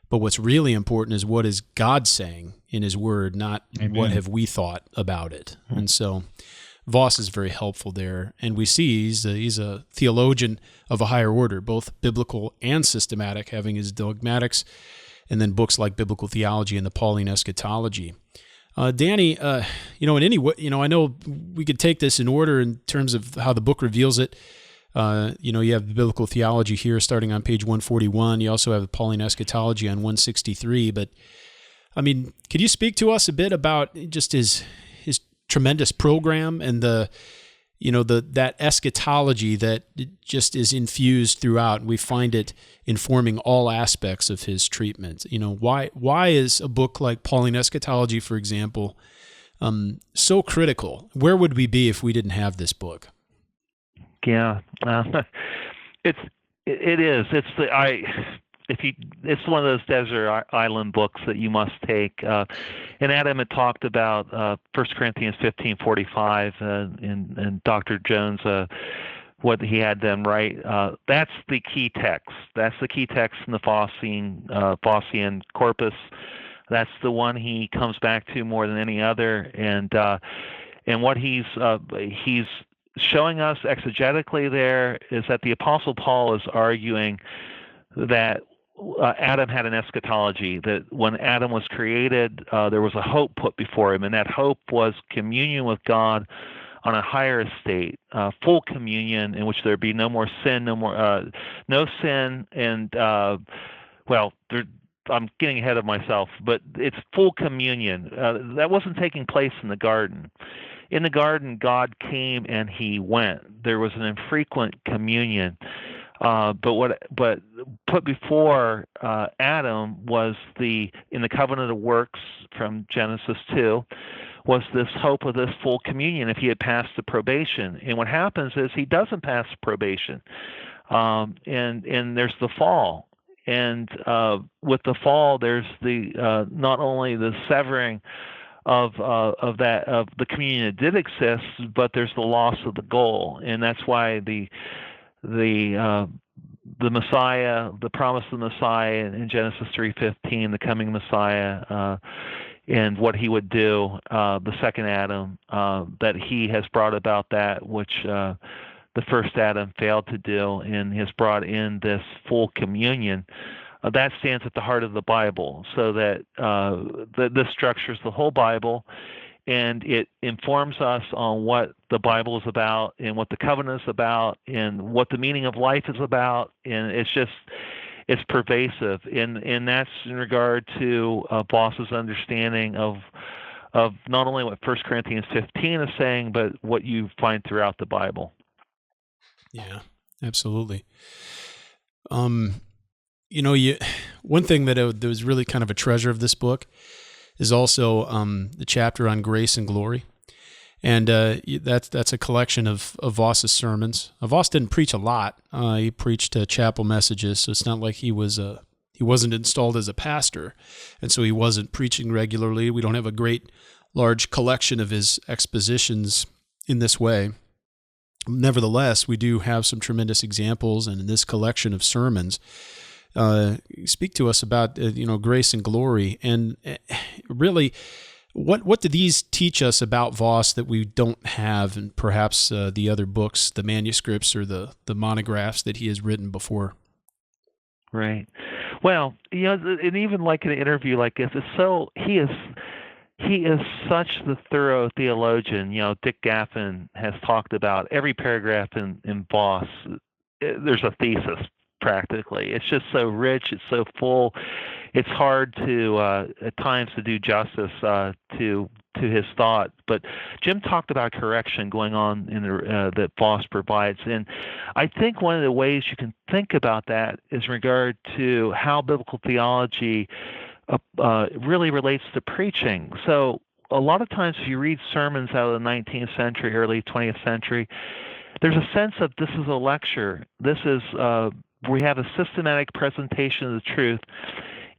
But what's really important is what is God saying in His Word, not Amen. What have we thought about it. And so Voss is very helpful there. And we see he's a theologian of a higher order, both biblical and systematic, having his dogmatics, and then books like Biblical Theology and the Pauline Eschatology. Danny, in any way, I know we could take this in order in terms of how the book reveals it. You have the Biblical Theology here starting on page 141. You also have the Pauline Eschatology on 163. But, could you speak to us a bit about just his tremendous program and that eschatology that just is infused throughout? We find it informing all aspects of his treatment. Why is a book like Pauline Eschatology, for example, so critical? Where would we be if we didn't have this book? Yeah, it is. It's one of those desert island books that you must take. And Adam had talked about 1 Corinthians 15:45, and Dr. Jones, what he had them write. That's the key text. That's the key text in the Phosphine Corpus. That's the one he comes back to more than any other. And what he's showing us exegetically there is that the Apostle Paul is arguing that Adam had an eschatology, that when Adam was created, there was a hope put before him, and that hope was communion with God on a higher estate, full communion in which there be no more sin, no sin, and I'm getting ahead of myself, but it's full communion. That wasn't taking place in the garden. In the garden, God came and He went. There was an infrequent communion. But put before Adam was in the covenant of works from Genesis 2, was this hope of this full communion if he had passed the probation. And what happens is he doesn't pass probation, and there's the fall. And with the fall, there's the not only the severing of the communion that did exist, but there's the loss of the goal, and that's why the Messiah, the promise of the Messiah in Genesis 3:15, the coming Messiah, and what he would do, the second Adam, that he has brought about that which the first Adam failed to do, and has brought in this full communion. That stands at the heart of the Bible, so that this structures the whole Bible, and it informs us on what the Bible is about and what the covenant is about and what the meaning of life is about, and it's pervasive, and that's in regard to Boss's understanding of not only what 1 Corinthians 15 is saying, but what you find throughout the Bible. Yeah, absolutely. One thing that was really kind of a treasure of this book is also the chapter on grace and glory, and that's a collection of Voss's sermons. Voss didn't preach a lot; he preached chapel messages, so it's not like he wasn't installed as a pastor, and so he wasn't preaching regularly. We don't have a great large collection of his expositions in this way. Nevertheless, we do have some tremendous examples, and in this collection of sermons, speak to us about grace and glory, and really, what do these teach us about Voss that we don't have in perhaps the other books, the manuscripts or the monographs that he has written before? Right. Well, and even like an interview like this, he is such the thorough theologian. Dick Gaffin has talked about every paragraph in Voss. There's a thesis practically. It's just so rich. It's so full. It's hard to at times to do justice to his thought. But Jim talked about correction going on in that Voss provides, and I think one of the ways you can think about that is in regard to how biblical theology really relates to preaching. So a lot of times if you read sermons out of the 19th century, early 20th century, there's a sense of this is a lecture. This is we have a systematic presentation of the truth,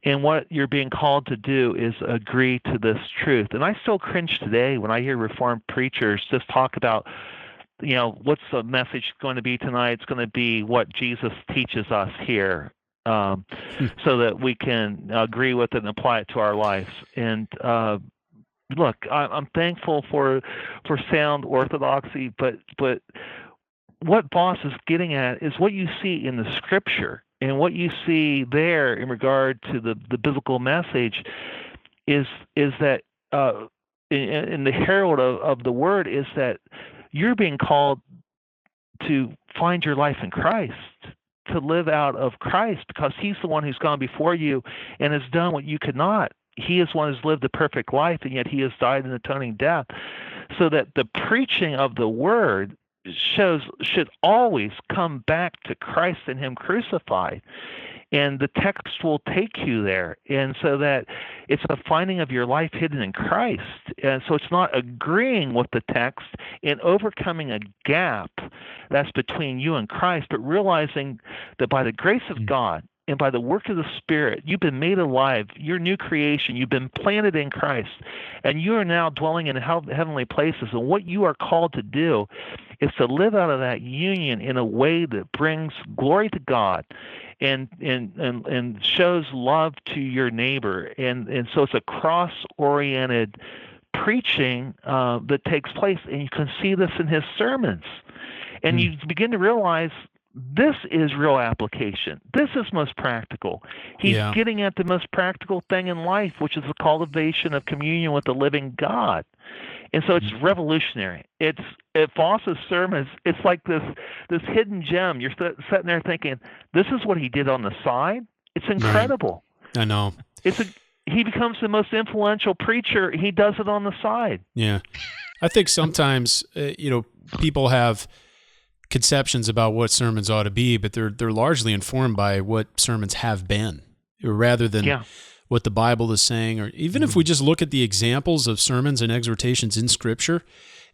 and what you're being called to do is agree to this truth. And I still cringe today when I hear Reformed preachers just talk about, what's the message going to be tonight? It's going to be what Jesus teaches us here. So that we can agree with it and apply it to our lives. And look, I'm thankful for sound orthodoxy, but what Voss is getting at is what you see in the Scripture, and what you see there in regard to the biblical message is that in the herald of the Word is that you're being called to find your life in Christ, to live out of Christ, because he's the one who's gone before you and has done what you could not. He is one who's lived a perfect life, and yet he has died an atoning death. So that the preaching of the word should always come back to Christ and him crucified. And the text will take you there. And so that it's a finding of your life hidden in Christ. And so it's not agreeing with the text and overcoming a gap that's between you and Christ, but realizing that by the grace of God and by the work of the Spirit, you've been made alive. You're new creation. You've been planted in Christ. And you are now dwelling in heavenly places. And what you are called to do is to live out of that union in a way that brings glory to God and shows love to your neighbor. And so it's a cross-oriented preaching that takes place. And you can see this in his sermons. And you begin to realize this is real application. This is most practical. He's getting at the most practical thing in life, which is the cultivation of communion with the living God. And so it's revolutionary. It's at Voss's sermons, it's like this hidden gem. You're sitting there thinking, this is what he did on the side? It's incredible. I know. He becomes the most influential preacher. He does it on the side. Yeah. I think sometimes, people have conceptions about what sermons ought to be, but they're largely informed by what sermons have been, rather than what the Bible is saying, or even if we just look at the examples of sermons and exhortations in Scripture,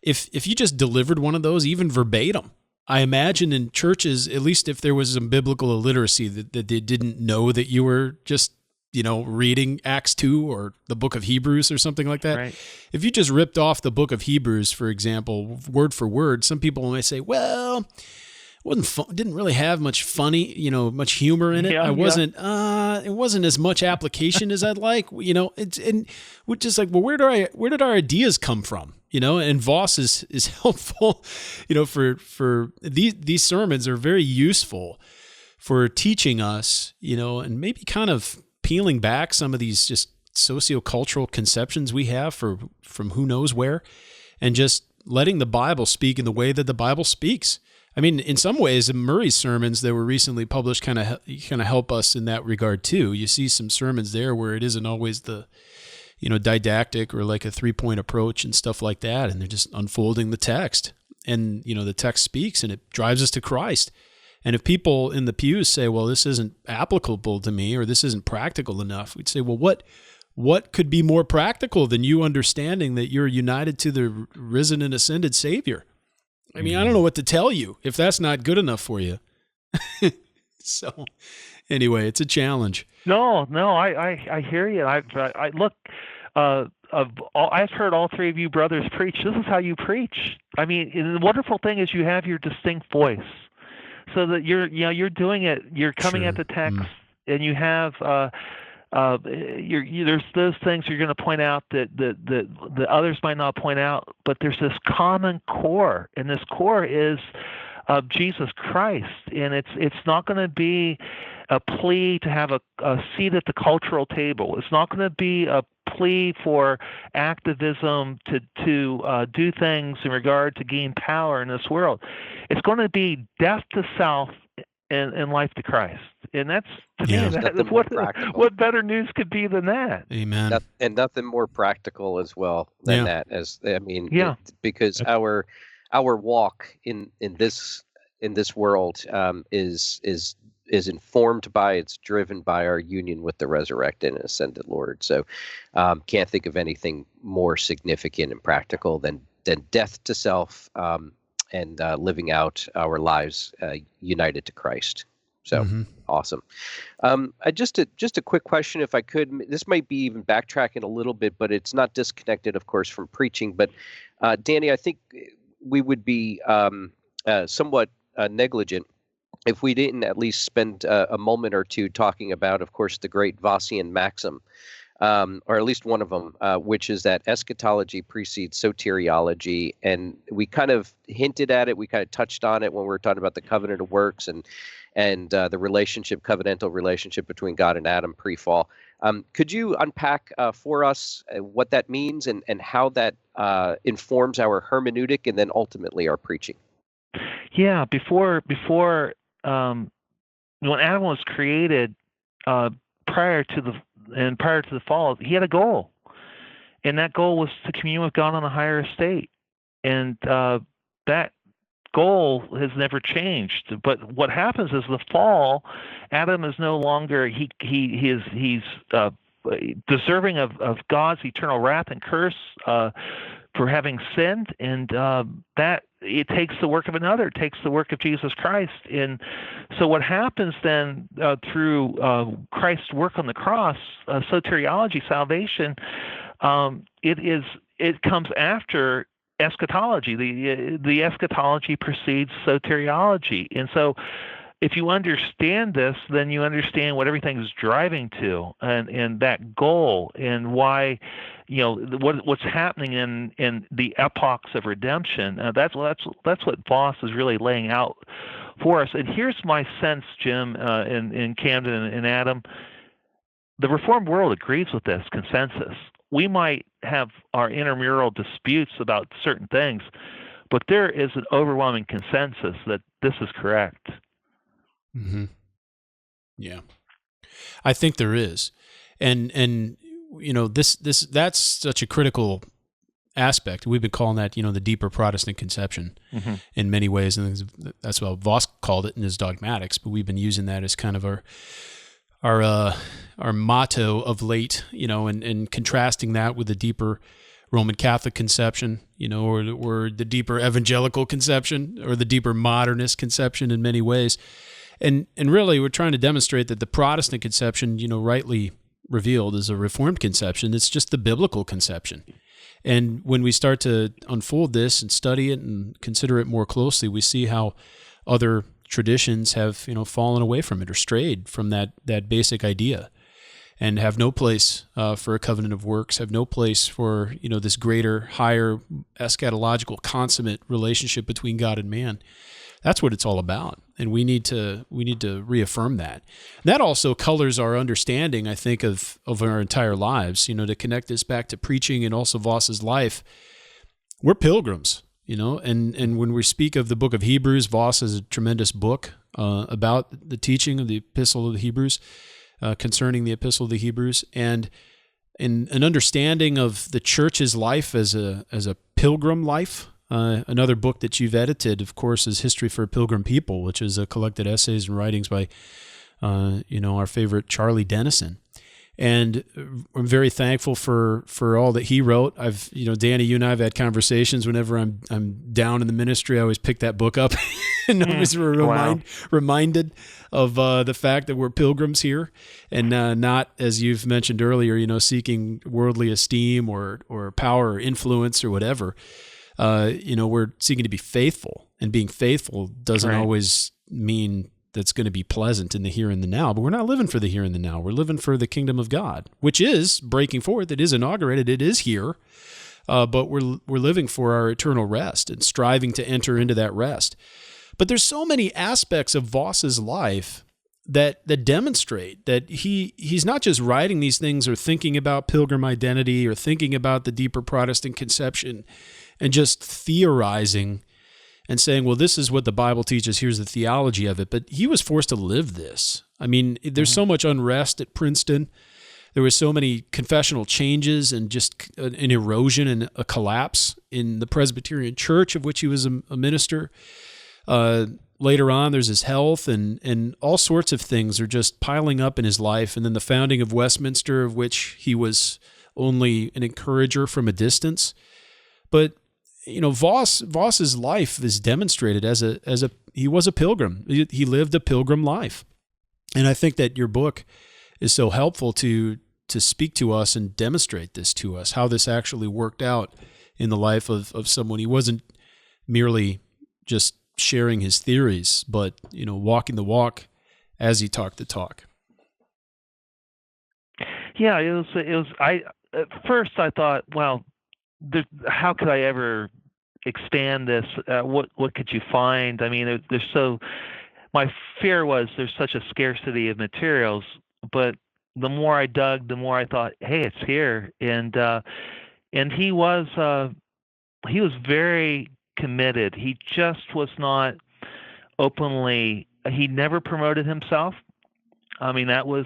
if you just delivered one of those, even verbatim, I imagine in churches, at least if there was some biblical illiteracy, that they didn't know that you were just, reading Acts 2 or the book of Hebrews or something like that. Right. If you just ripped off the book of Hebrews, for example, word for word, some people may say, well, didn't really have much much humor in it. It wasn't as much application as I'd like, and we're just like, well, where did our ideas come from? And Voss is helpful, for these sermons are very useful for teaching us, and maybe kind of peeling back some of these just sociocultural conceptions we have from who knows where, and just letting the Bible speak in the way that the Bible speaks. I mean, in some ways, Murray's sermons that were recently published kind of help us in that regard too. You see some sermons there where it isn't always the, didactic or like a 3-point approach and stuff like that, and they're just unfolding the text, and the text speaks and it drives us to Christ. And if people in the pews say, well, this isn't applicable to me, or this isn't practical enough, we'd say, well, what could be more practical than you understanding that you're united to the risen and ascended Savior? I mean, I don't know what to tell you if that's not good enough for you. So anyway, it's a challenge. No, I hear you. I look, I've heard all three of you brothers preach. This is how you preach. I mean, the wonderful thing is you have your distinct voice, so that you're doing it. You're coming at the text, and you have there's those things you're going to point out that the others might not point out, but there's this common core, and this core is of Jesus Christ, and it's not going to be a plea to have a seat at the cultural table. It's not going to be a plea for activism to do things in regard to gain power in this world. It's going to be death to self and life to Christ. And that's, to me, what better news could be than that? Amen. And nothing more practical as well than that. Because our walk in this world is informed by, it's driven by our union with the resurrected and ascended Lord. So can't think of anything more significant and practical than death to self and living out our lives united to Christ. So awesome. Just a quick question, if I could. This might be even backtracking a little bit, but it's not disconnected, of course, from preaching. But Danny, I think we would be somewhat negligent if we didn't at least spend a moment or two talking about, of course, the great Vossian maxim, or at least one of them, which is that eschatology precedes soteriology. And we kind of hinted at it. We kind of touched on it when we were talking about the covenant of works and the covenantal relationship between God and Adam pre-fall. Could you unpack for us what that means and how that informs our hermeneutic and then ultimately our preaching? Yeah, before when Adam was created, prior to the fall, he had a goal, and that goal was to commune with God on a higher estate, and that goal has never changed. But what happens is the fall, Adam is no longer he's deserving of God's eternal wrath and curse for having sinned, and that it takes the work of another. It takes the work of Jesus Christ. And so what happens then through Christ's work on the cross, soteriology, salvation, it comes after eschatology. The eschatology precedes soteriology. And so if you understand this, then you understand what everything is driving to, and that goal, and why, what's happening in the epochs of redemption. That's what Voss is really laying out for us. And here's my sense, Jim, and Camden and Adam. The Reformed world agrees with this consensus. We might have our intramural disputes about certain things, but there is an overwhelming consensus that this is correct. Mm-hmm. Yeah, I think there is, and that's such a critical aspect. We've been calling that the deeper Protestant conception in many ways, and that's what Voss called it in his dogmatics. But we've been using that as kind of our our motto of late, and contrasting that with the deeper Roman Catholic conception, or the deeper evangelical conception, or the deeper modernist conception in many ways. And really, we're trying to demonstrate that the Protestant conception, rightly revealed, is a Reformed conception. It's just the biblical conception. And when we start to unfold this and study it and consider it more closely, we see how other traditions have, fallen away from it or strayed from that basic idea, and have no place for a covenant of works, have no place for, this greater, higher, eschatological, consummate relationship between God and man. That's what it's all about, and we need to reaffirm that. And that also colors our understanding, I think, of our entire lives. To connect this back to preaching and also Voss's life, we're pilgrims. And when we speak of the book of Hebrews, Voss is a tremendous book about the teaching of the Epistle of the Hebrews, concerning the Epistle of the Hebrews, and in an understanding of the church's life as a pilgrim life. Another book that you've edited, of course, is History for a Pilgrim People, which is a collected essays and writings by, our favorite Charlie Dennison. And I'm very thankful for all that he wrote. Danny, you and I have had conversations whenever I'm down in the ministry. I always pick that book up and always reminded of the fact that we're pilgrims here, and not, as you've mentioned earlier, seeking worldly esteem or power or influence or whatever. We're seeking to be faithful, and being faithful doesn't always mean that's going to be pleasant in the here and the now, but we're not living for the here and the now. We're living for the kingdom of God, which is breaking forth. It is inaugurated. It is here, but we're living for our eternal rest and striving to enter into that rest. But there's so many aspects of Voss's life that demonstrate that he's not just writing these things or thinking about pilgrim identity or thinking about the deeper Protestant conception and just theorizing and saying, well, this is what the Bible teaches, here's the theology of it. But he was forced to live this. I mean, there's so much unrest at Princeton. There was so many confessional changes and just an erosion and a collapse in the Presbyterian church, of which he was a minister. Later on, there's his health and all sorts of things are just piling up in his life. And then the founding of Westminster, of which he was only an encourager from a distance. But Voss's life is demonstrated as he was a pilgrim. He lived a pilgrim life. And I think that your book is so helpful to speak to us and demonstrate this to us, how this actually worked out in the life of someone. He wasn't merely just sharing his theories, but, walking the walk as he talked the talk. Yeah, it was, at first I thought, well, how could I ever expand this? What could you find? I mean, my fear was there's such a scarcity of materials, but the more I dug, the more I thought, hey, it's here. And he was very committed. He just was not openly, he never promoted himself. I mean, that was,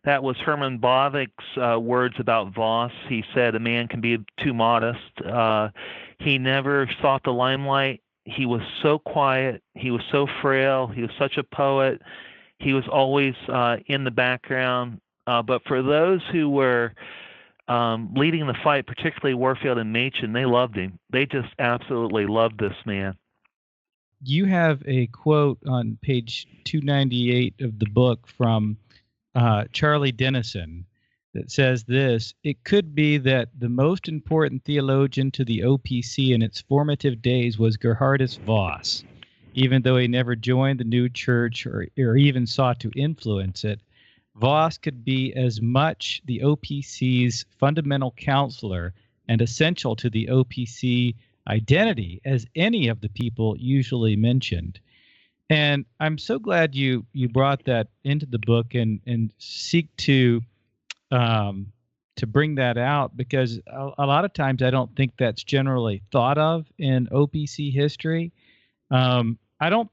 that was Herman Bavinck's words about Voss. He said a man can be too modest. He never sought the limelight. He was so quiet. He was so frail. He was such a poet. He was always in the background. But for those who were leading the fight, particularly Warfield and Machen, they loved him. They just absolutely loved this man. You have a quote on page 298 of the book from Charlie Dennison that says this: "It could be that the most important theologian to the OPC in its formative days was Geerhardus Voss. Even though he never joined the new church or even sought to influence it, Voss could be as much the OPC's fundamental counselor and essential to the OPC identity as any of the people usually mentioned." And I'm so glad you brought that into the book and seek to bring that out, because a lot of times I don't think that's generally thought of in OPC history. I don't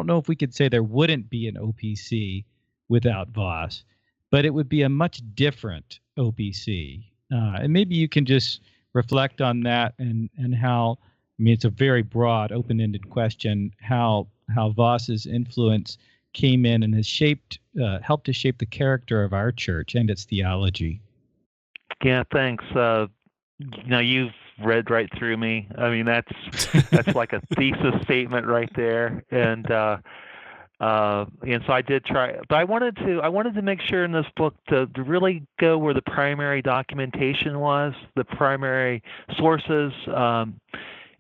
know if we could say there wouldn't be an OPC without Voss, but it would be a much different OPC. And maybe you can just reflect on that and how, I mean, it's a very broad, open-ended question, how Voss's influence came in and has helped to shape the character of our church and its theology. Yeah, thanks. You've read right through me. I mean, that's like a thesis statement right there. And so I did try, but I wanted to make sure in this book to really go where the primary documentation was, the primary sources,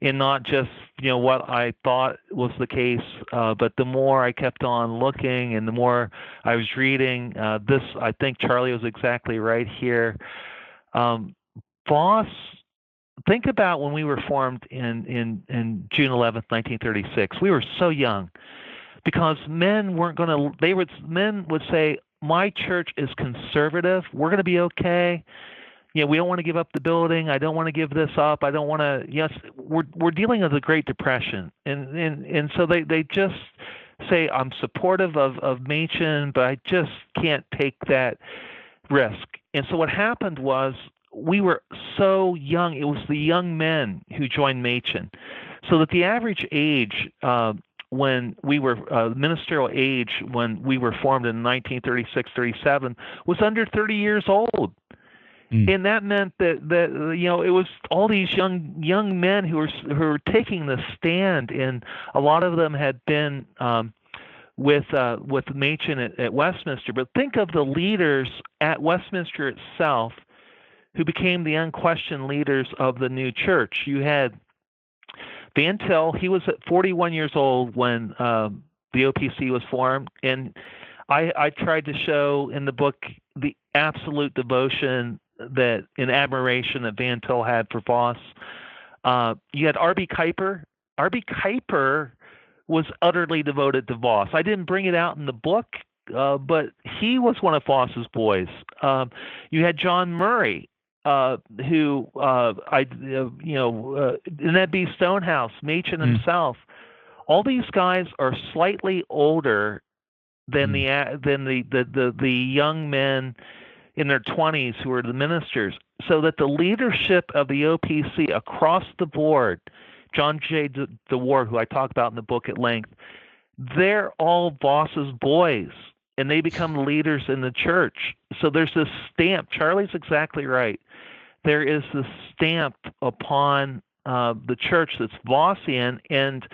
and not just what I thought was the case. But the more I kept on looking and the more I was reading, I think Charlie was exactly right here. Voss, think about when we were formed in June 11th, 1936. We were so young because men would say, my church is conservative. We're going to be okay. We don't want to give up the building. I don't want to give this up. I don't want to. Yes, we're dealing with the Great Depression, and so they just say, I'm supportive of Machen, but I just can't take that risk. And so what happened was we were so young. It was the young men who joined Machen, so that the average age when we were ministerial age when we were formed in 1936-37 was under 30 years old. And that meant that it was all these young men who were taking the stand, and a lot of them had been with Machen at Westminster. But think of the leaders at Westminster itself who became the unquestioned leaders of the new church. You had Van Til. He was at 41 years old when the OPC was formed, and I tried to show in the book the absolute devotion that and admiration that Van Til had for Voss. You had R.B. Kuyper. R.B. Kuyper was utterly devoted to Voss. I didn't bring it out in the book, but he was one of Voss's boys. You had John Murray, who Ned B. Stonehouse, Machen himself. All these guys are slightly older than the young men in their 20s who are the ministers, so that the leadership of the OPC across the board, John J. DeWard, who I talk about in the book at length, they're all Voss's boys, and they become leaders in the church. So there's this stamp. Charlie's exactly right. There is this stamp upon the church that's Vossian, and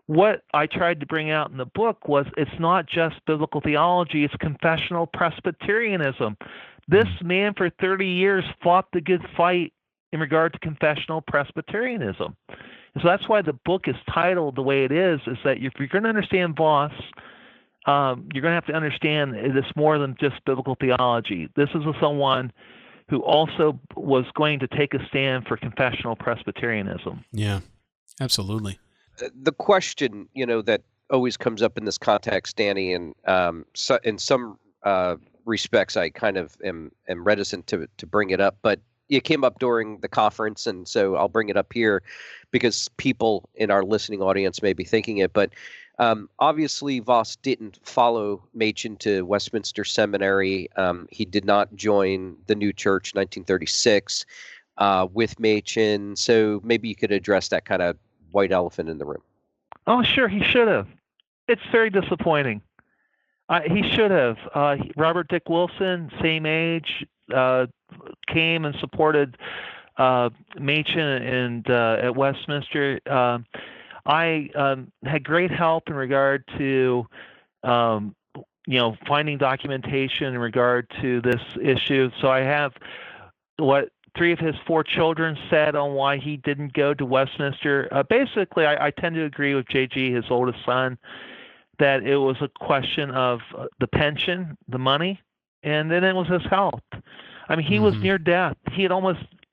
what I tried to bring out in the book was it's not just biblical theology, it's confessional Presbyterianism. This man for 30 years fought the good fight in regard to confessional Presbyterianism. And so that's why the book is titled the way it is that if you're going to understand Voss, you're going to have to understand it's more than just biblical theology. This is someone who also was going to take a stand for confessional Presbyterianism. Yeah, absolutely. The question, that always comes up in this context, Danny, and so in some respects, I kind of am reticent to bring it up, but it came up during the conference, and so I'll bring it up here because people in our listening audience may be thinking it. But obviously, Voss didn't follow Machen to Westminster Seminary. He did not join the new church in 1936 with Machen. So maybe you could address that kind of white elephant in the room. Oh, sure, he should have. It's very disappointing. He should have. Robert Dick Wilson, same age, came and supported Machen and at Westminster. I had great help in regard to, finding documentation in regard to this issue. So I have what 3 of his 4 children said on why he didn't go to Westminster. Basically, I tend to agree with J.G., his oldest son, that it was a question of the pension, the money, and then it was his health. I mean, he was near death.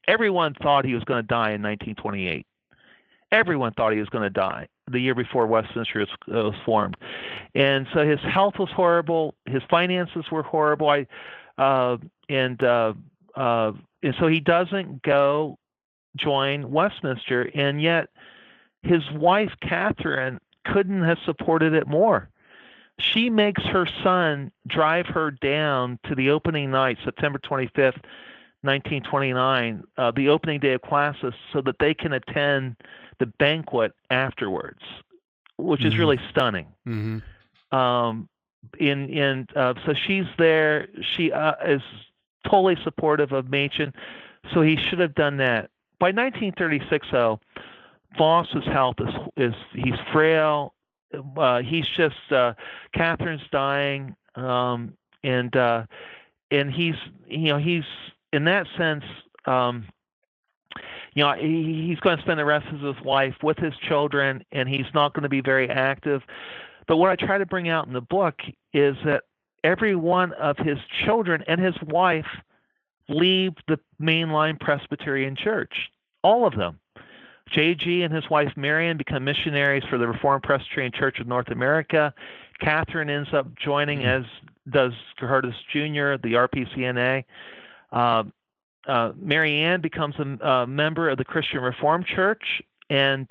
Everyone thought he was going to die in 1928. Everyone thought he was going to die the year before Westminster was formed. And so his health was horrible. His finances were horrible. And so he doesn't go join Westminster. And yet his wife, Catherine, couldn't have supported it more. She makes her son drive her down to the opening night, September 25th, 1929, the opening day of classes, so that they can attend the banquet afterwards, which is really stunning. So she's there. She is totally supportive of Machen, so he should have done that. By 1936, though, Voss's health is he's frail. He's just Catherine's dying, and he's he's in that sense. He's going to spend the rest of his life with his children, and he's not going to be very active. But what I try to bring out in the book is that every one of his children and his wife leave the mainline Presbyterian Church. All of them. J.G. and his wife Marion become missionaries for the Reformed Presbyterian Church of North America. Catherine ends up joining, as does Geerhardus Jr., the RPCNA. Mary Ann becomes a member of the Christian Reformed Church, and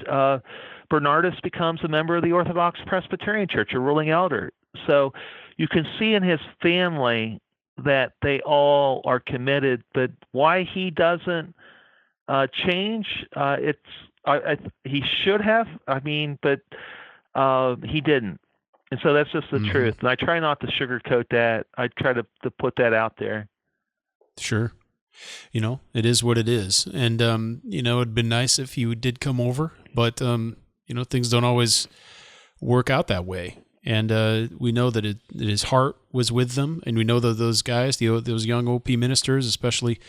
Bernardus becomes a member of the Orthodox Presbyterian Church, a ruling elder. So you can see in his family that they all are committed, but why he doesn't change, he should have, but he didn't. And so that's just the truth. And I try not to sugarcoat that. I try to put that out there. Sure. It is what it is. And, it'd been nice if you did come over, but, things don't always work out that way. And we know that his heart was with them. And we know that those guys, those young OP ministers, especially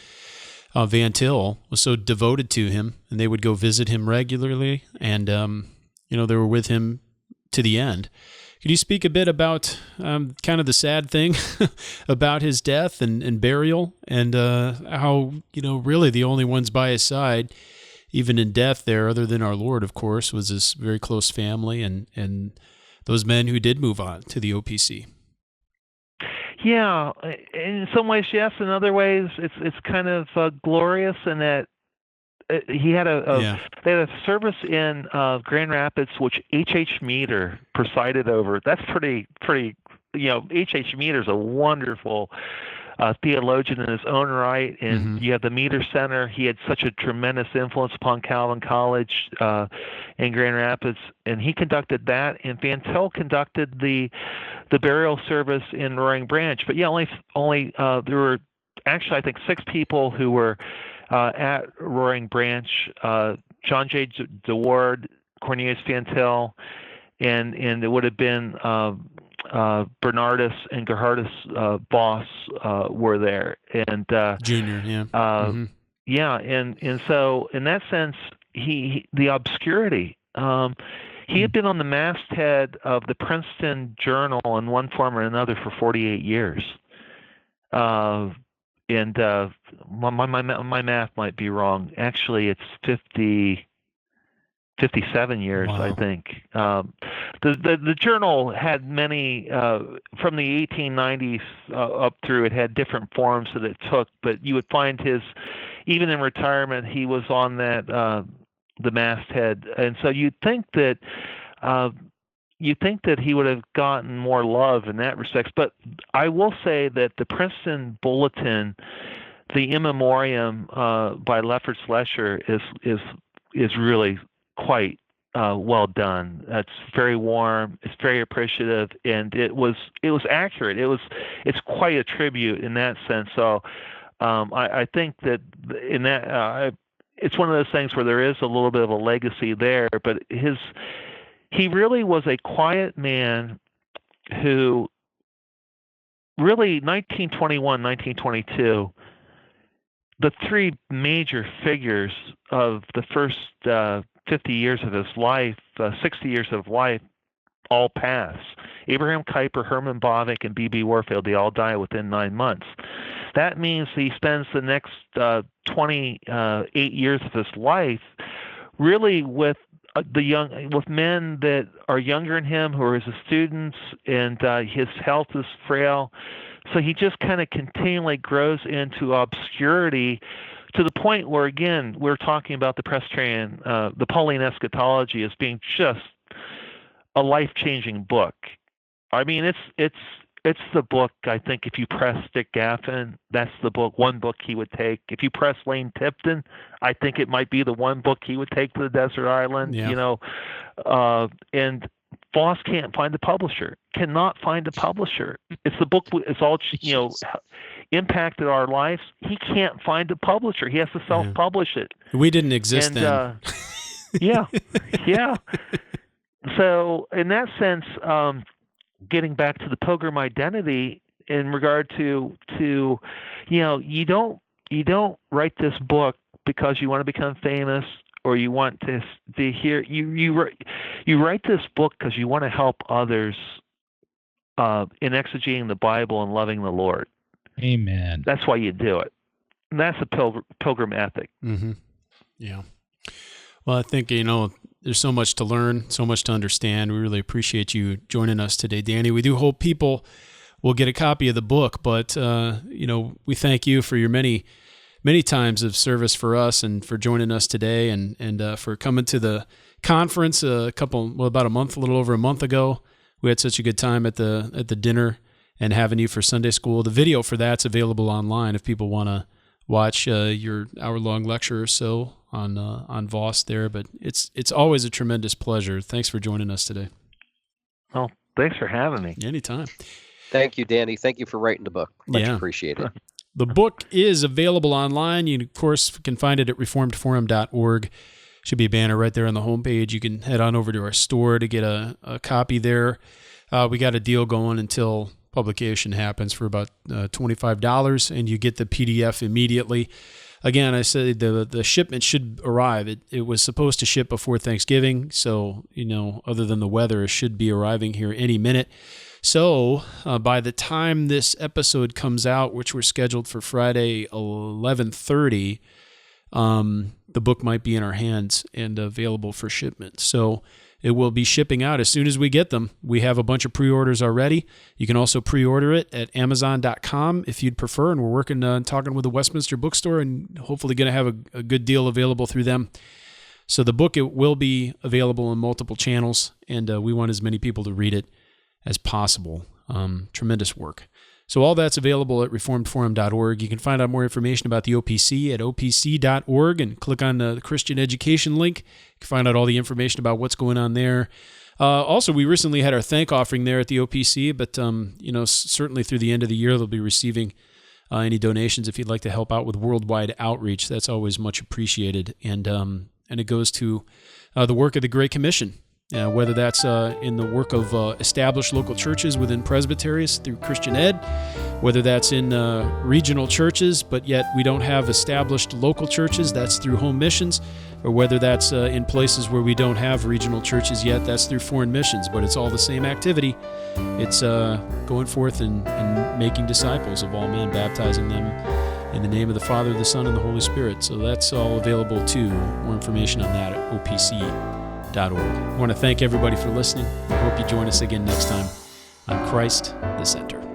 Van Til, was so devoted to him, and they would go visit him regularly. And, they were with him to the end. Could you speak a bit about kind of the sad thing about his death and burial, and how, really the only ones by his side, even in death there, other than our Lord, of course, was his very close family and those men who did move on to the OPC? Yeah, in some ways, yes. In other ways, it's kind of glorious in that he had they had a service in Grand Rapids, which H.H. Meter presided over. That's pretty. H.H. Meter is a wonderful theologian in his own right, and you have the Meter Center. He had such a tremendous influence upon Calvin College in Grand Rapids, and he conducted that. And Van Til conducted the burial service in Roaring Branch. But only there were actually, I think, 6 people who were at Roaring Branch: John J. DeWard, Cornelius Van Til, and it would have been Bernardus and Geerhardus Boss were there, and Junior, and so in that sense, the obscurity. He had been on the masthead of the Princeton Journal in one form or another for 48 years. And my math might be wrong. Actually, it's 57 years, wow. I think. The journal had many, from the 1890s up through, it had different forms that it took, but you would find even in retirement, he was on that, the masthead. And so you'd think that he would have gotten more love in that respect. But I will say that the Princeton Bulletin, the in memoriam by Lefferts Lesher, is really quite well done. It's very warm. It's very appreciative, and it was accurate. It's quite a tribute in that sense. So I think that in that it's one of those things where there is a little bit of a legacy there. But he really was a quiet man who really 1921, 1922. The 3 major figures of the first 50 years of his life, 60 years of life, all pass. Abraham Kuyper, Herman Bavinck, and B.B. Warfield, they all die within 9 months. That means he spends the next 28 years of his life really with men that are younger than him, who are his students, and his health is frail. So he just kind of continually grows into obscurity, to the point where, again, we're talking about the Presbyterian, the Pauline Eschatology as being just a life-changing book. I mean, it's the book, I think, if you press Dick Gaffin, that's the one book he would take. If you press Lane Tipton, I think it might be the one book he would take to the desert island, and Voss can't find a publisher. Cannot find a publisher. It's the book. It's all impacted our lives. He can't find a publisher. He has to self-publish it. We didn't exist then. Yeah. So in that sense, getting back to the pilgrim identity in regard to you don't write this book because you want to become famous or you want to hear. You write this book because you want to help others in exegeting the Bible and loving the Lord. Amen. That's why you do it. And that's a pilgrim ethic. Mm-hmm. Yeah. Well, I think, there's so much to learn, so much to understand. We really appreciate you joining us today, Danny. We do hope people will get a copy of the book, but, we thank you for your many times of service for us and for joining us today and for coming to the conference about a little over a month ago. We had such a good time at the dinner and having you for Sunday school. The video for that's available online if people want to watch your hour-long lecture or so on Voss there. But it's always a tremendous pleasure. Thanks for joining us today. Well, thanks for having me. Anytime. Thank you, Danny. Thank you for writing the book. Much appreciated. The book is available online. You, of course, can find it at reformedforum.org. Should be a banner right there on the homepage. You can head on over to our store to get a copy there. We got a deal going until publication happens for about $25, and you get the PDF immediately. Again, I said the shipment should arrive. It was supposed to ship before Thanksgiving, so other than the weather, it should be arriving here any minute. So by the time this episode comes out, which we're scheduled for Friday 11:30, the book might be in our hands and available for shipment. So it will be shipping out as soon as we get them. We have a bunch of pre-orders already. You can also pre-order it at Amazon.com if you'd prefer, and we're working on talking with the Westminster Bookstore and hopefully going to have a good deal available through them. So the book, it will be available on multiple channels, and we want as many people to read it as possible. Tremendous work. So all that's available at reformedforum.org. You can find out more information about the OPC at opc.org and click on the Christian education link. You can find out all the information about what's going on there. Also, we recently had our thank offering there at the OPC, but certainly through the end of the year, they'll be receiving any donations if you'd like to help out with worldwide outreach. That's always much appreciated, and it goes to the work of the Great Commission. Whether that's in the work of established local churches within presbyteries through Christian Ed, whether that's in regional churches, but yet we don't have established local churches, that's through home missions, or whether that's in places where we don't have regional churches yet, that's through foreign missions, but it's all the same activity. It's going forth and making disciples of all men, baptizing them in the name of the Father, the Son, and the Holy Spirit. So that's all available too. More information on that at opc.org. I want to thank everybody for listening. I hope you join us again next time on Christ the Center.